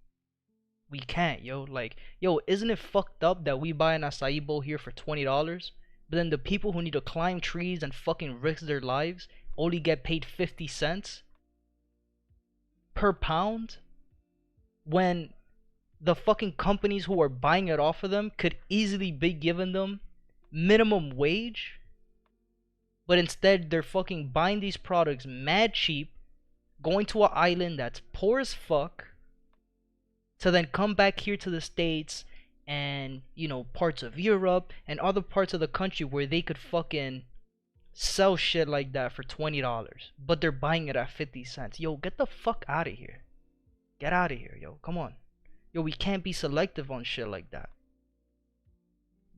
We can't, yo. Like, yo, isn't it fucked up that we buy an acai bowl here for $20, but then the people who need to climb trees and fucking risk their lives only get paid 50 cents per pound when the fucking companies who are buying it off of them could easily be giving them minimum wage, but instead they're fucking buying these products mad cheap, going to an island that's poor as fuck, to then come back here to the States and, you know, parts of Europe and other parts of the country where they could fucking sell shit like that for $20, but they're buying it at 50 cents. Yo, get the fuck out of here. Get out of here, yo. Come on. Yo, we can't be selective on shit like that.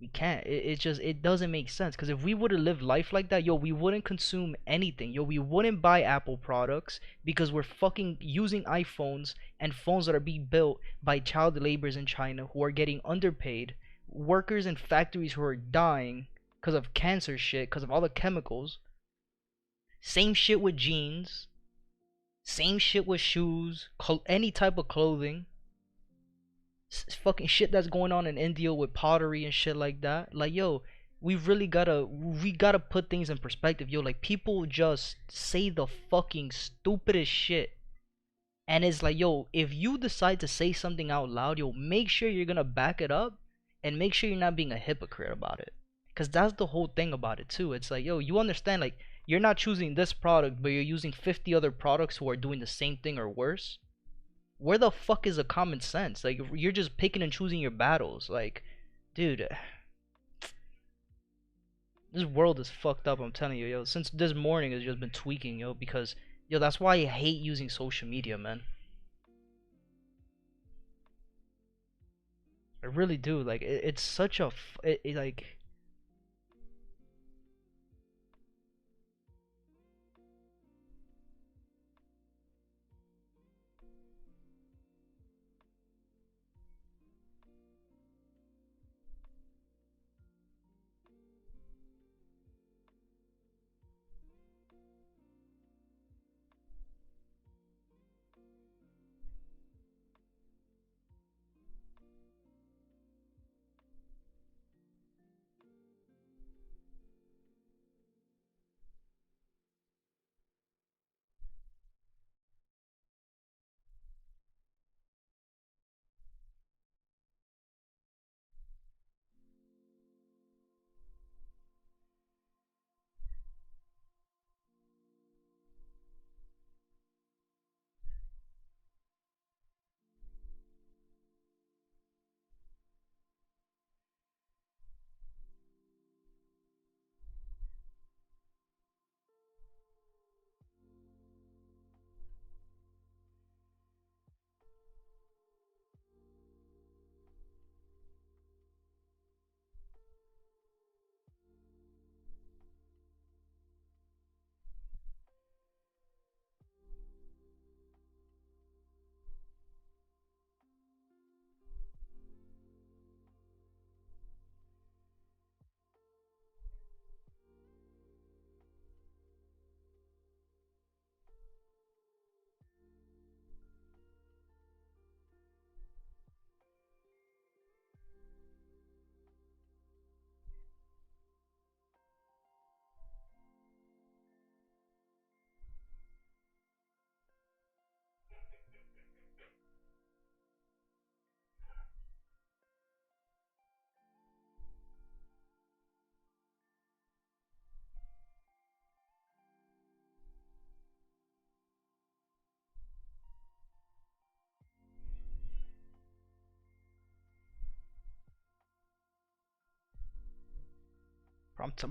We can't. It doesn't make sense. Because if we would have lived life like that, yo, we wouldn't consume anything. Yo, we wouldn't buy Apple products because we're fucking using iPhones and phones that are being built by child laborers in China who are getting underpaid, workers in factories who are dying because of cancer shit, because of all the chemicals. Same shit with jeans. Same shit with shoes, any type of clothing. Fucking shit that's going on in India with pottery and shit like that. Like, yo, we gotta put things in perspective, yo. Like, people just say the fucking stupidest shit, and it's like, yo, if you decide to say something out loud, yo, make sure you're gonna back it up, and make sure you're not being a hypocrite about it, cause that's the whole thing about it too. It's like, yo, you understand, like, you're not choosing this product, but you're using 50 other products who are doing the same thing or worse. Where the fuck is the common sense? Like, you're just picking and choosing your battles. Like, dude, this world is fucked up. I'm telling you, yo. Since this morning, it's just been tweaking, yo. Because, yo, that's why I hate using social media, man. I really do. Like, it's such a, like,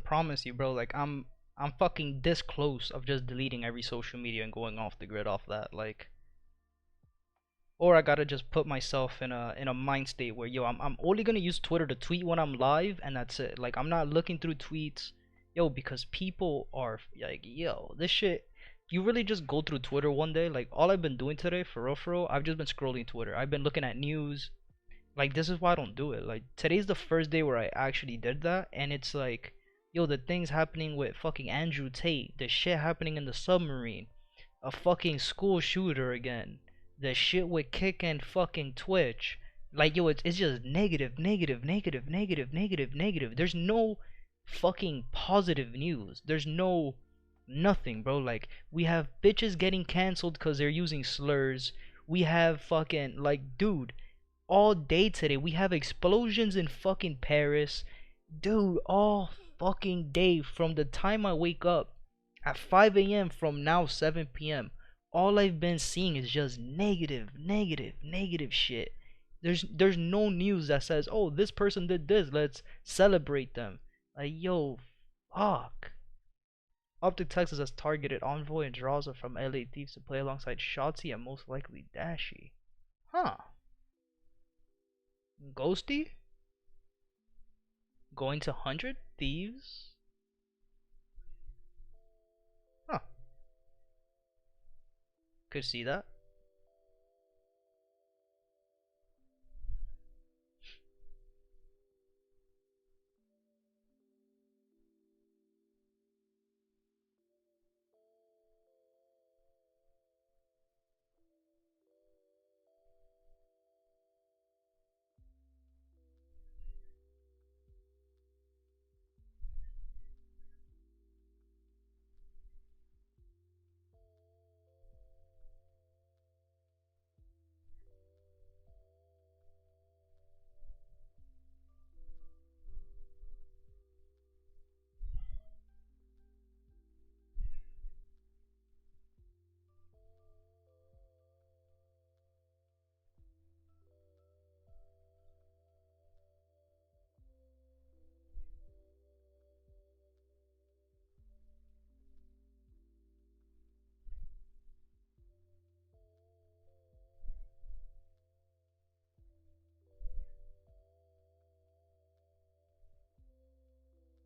promise you, bro. Like I'm fucking this close of just deleting every social media and going off the grid off that. Like, or I gotta just put myself in a mind state where yo, I'm only gonna use Twitter to tweet when I'm live, and that's it. Like I'm not looking through tweets, yo, because people are like, yo, this shit. You really just go through Twitter one day. Like all I've been doing today, for real, I've just been scrolling Twitter. I've been looking at news. Like this is why I don't do it. Like today's the first day where I actually did that, and it's like, yo, the things happening with fucking Andrew Tate, the shit happening in the submarine, a fucking school shooter again, the shit with Kick and fucking Twitch. Like yo, it's just negative, negative, negative, negative, negative, negative. There's no fucking positive news. There's no nothing, bro. Like we have bitches getting canceled because they're using slurs. We have fucking like, dude, all day today. We have explosions in fucking Paris. Dude, all fucking day from the time I wake up at 5 a.m. from now 7 p.m. All I've been seeing is just negative, negative, negative shit. There's no news that says, "Oh, this person did this. Let's celebrate them." Like, yo, fuck. Optic Texas has targeted Envoy and Draza from LA Thieves to play alongside Shotzi and most likely Dashy. Huh. Ghosty? Going to 100 Thieves? Huh. Could see that.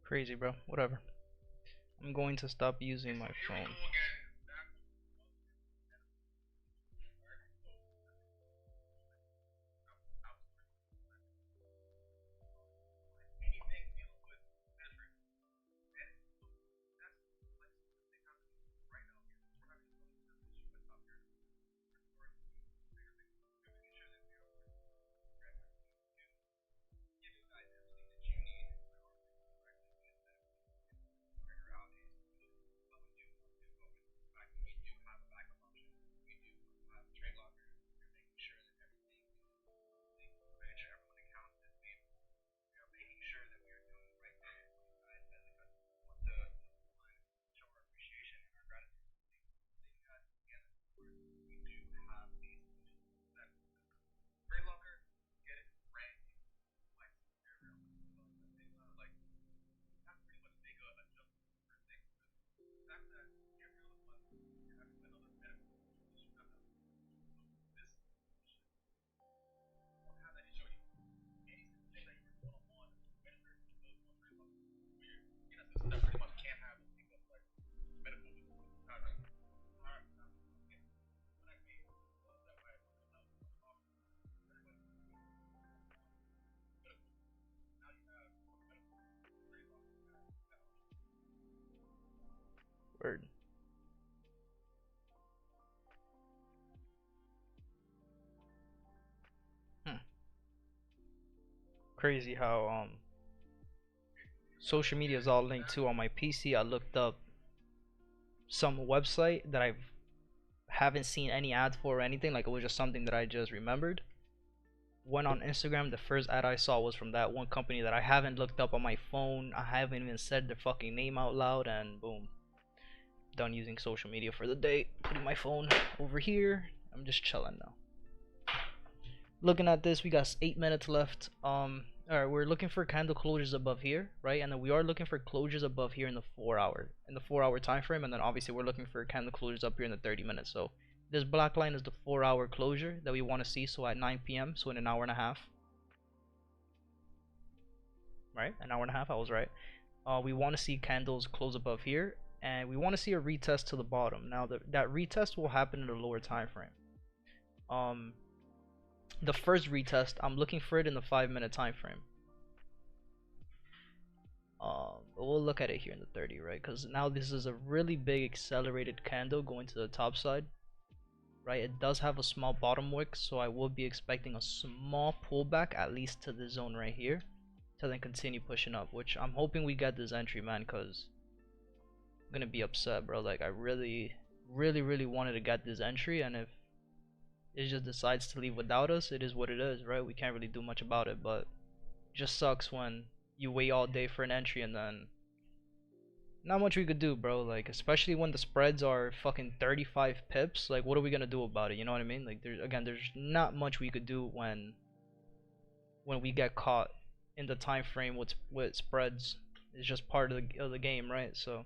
Crazy, bro. Whatever. I'm going to stop using my phone. Word. Hmm. Crazy how social media is all linked to on my PC. I looked up some website that I haven't seen any ad for or anything. Like it was just something that I just remembered. Went on Instagram. The first ad I saw was from that one company that I haven't looked up on my phone. I haven't even said their fucking name out loud, and boom, done using social media for the day. Putting my phone over here. I'm just chilling now. Looking at this, we got 8 minutes left. Alright, we're looking for candle closures above here, right? And then we are looking for closures above here in the 4 hour time frame, and then obviously we're looking for candle closures up here in the 30 minutes. So this black line is the 4 hour closure that we want to see. So at 9 p.m., so in an hour and a half, right? An hour and a half, I was right. We want to see candles close above here, and we want to see a retest to the bottom. Now that retest will happen in a lower time frame. The first retest, I'm looking for it in the 5 minute time frame. But we'll look at it here in the 30, right? Because now this is a really big accelerated candle going to the top side, right? It does have a small bottom wick, so I will be expecting a small pullback at least to this zone right here, to then continue pushing up, which I'm hoping we get this entry, man, because I'm gonna be upset, bro. Like I really wanted to get this entry, and if it just decides to leave without us, it is what it is, right? We can't really do much about it, but it just sucks when you wait all day for an entry and then not much we could do, bro. Like especially when the spreads are fucking 35 pips. Like what are we gonna do about it? You know what I mean? Like there's not much we could do when we get caught in the time frame with spreads. It's just part of the game, right? So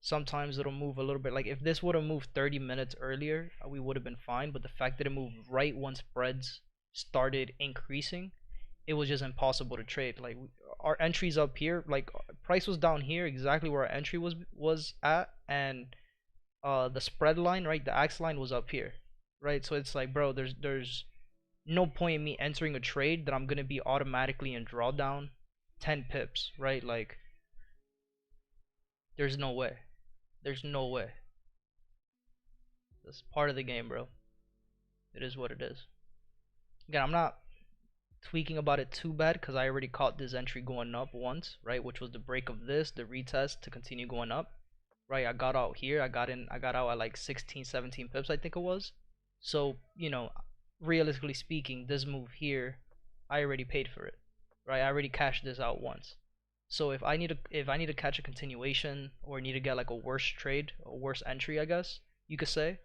sometimes it'll move a little bit. Like if this would have moved 30 minutes earlier, we would have been fine. But the fact that it moved right when spreads started increasing, it was just impossible to trade. Like our entries up here, like price was down here exactly where our entry was at, and the spread line, right, the axe line was up here, right? So it's like, bro, there's no point in me entering a trade that I'm gonna be automatically in drawdown 10 pips, right? Like there's no way. There's no way. That's part of the game, bro. It is what it is. Again, I'm not tweaking about it too bad because I already caught this entry going up once, right? Which was the break of this, the retest to continue going up, right? I got out here. I got out at like 16, 17 pips, I think it was. So, you know, realistically speaking, this move here, I already paid for it, right? I already cashed this out once. So if I need to catch a continuation or need to get like a worse trade, a worse entry, I guess you could say,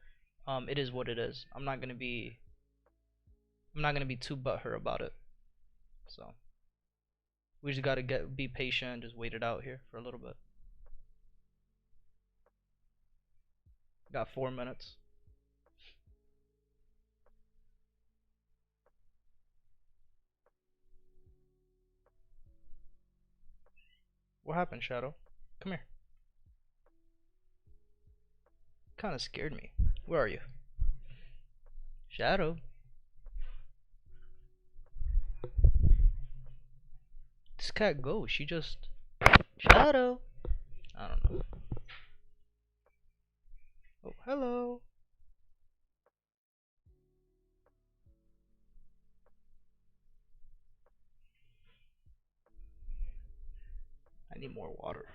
it is what it is. I'm not gonna be too butthurt about it. So we just gotta be patient, just wait it out here for a little bit. Got 4 minutes. What happened, Shadow? Come here. Kinda scared me. Where are you? Shadow. This cat goes. She just... Shadow. I don't know. Oh, hello. I need more water.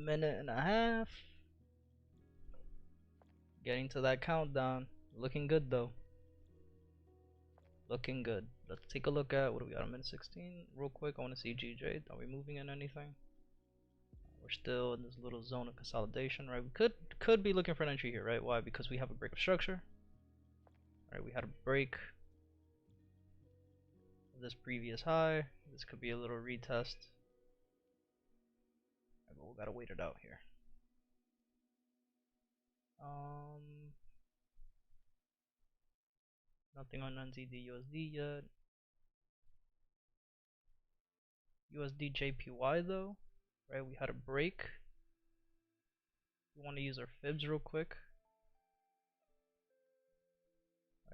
minute and a half. Getting to that countdown. Looking good though. Looking good. Let's take a look at what do we got, a minute 16 real quick. I want to see GJ. Are we moving in anything? We're still in this little zone of consolidation, right? We could be looking for an entry here, right? Why? Because we have a break of structure. Right, we had a break of this previous high. This could be a little retest. Right, but we gotta wait it out here. Nothing on NZD USD yet. USD JPY though, right? We had a break. We want to use our fibs real quick.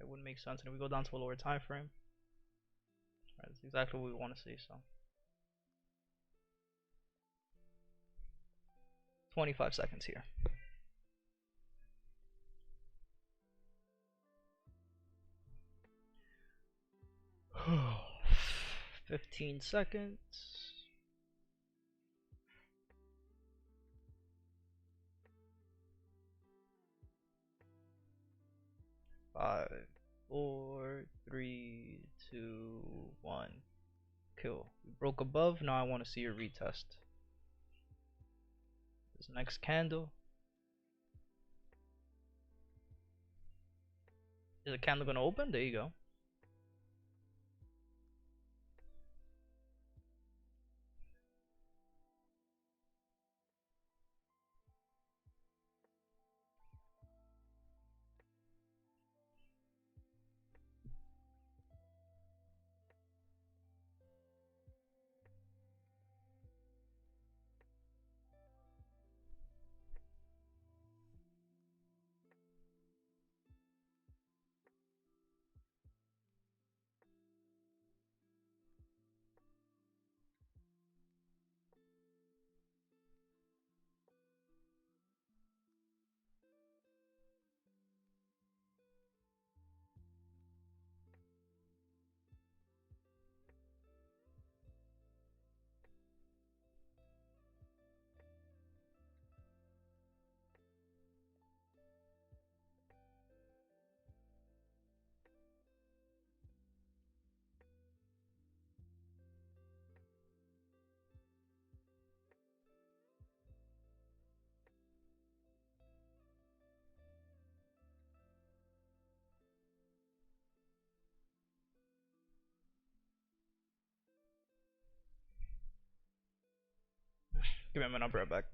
It wouldn't make sense, and if we go down to a lower time frame, right, that's exactly what we want to see. So 25 seconds here. Oh, 15 seconds. 5, 4, 3, 2, 1. Cool. We broke above. Now I want to see a retest. This next candle. Is the candle gonna open? There you go. Give me a minute, I'll be right back.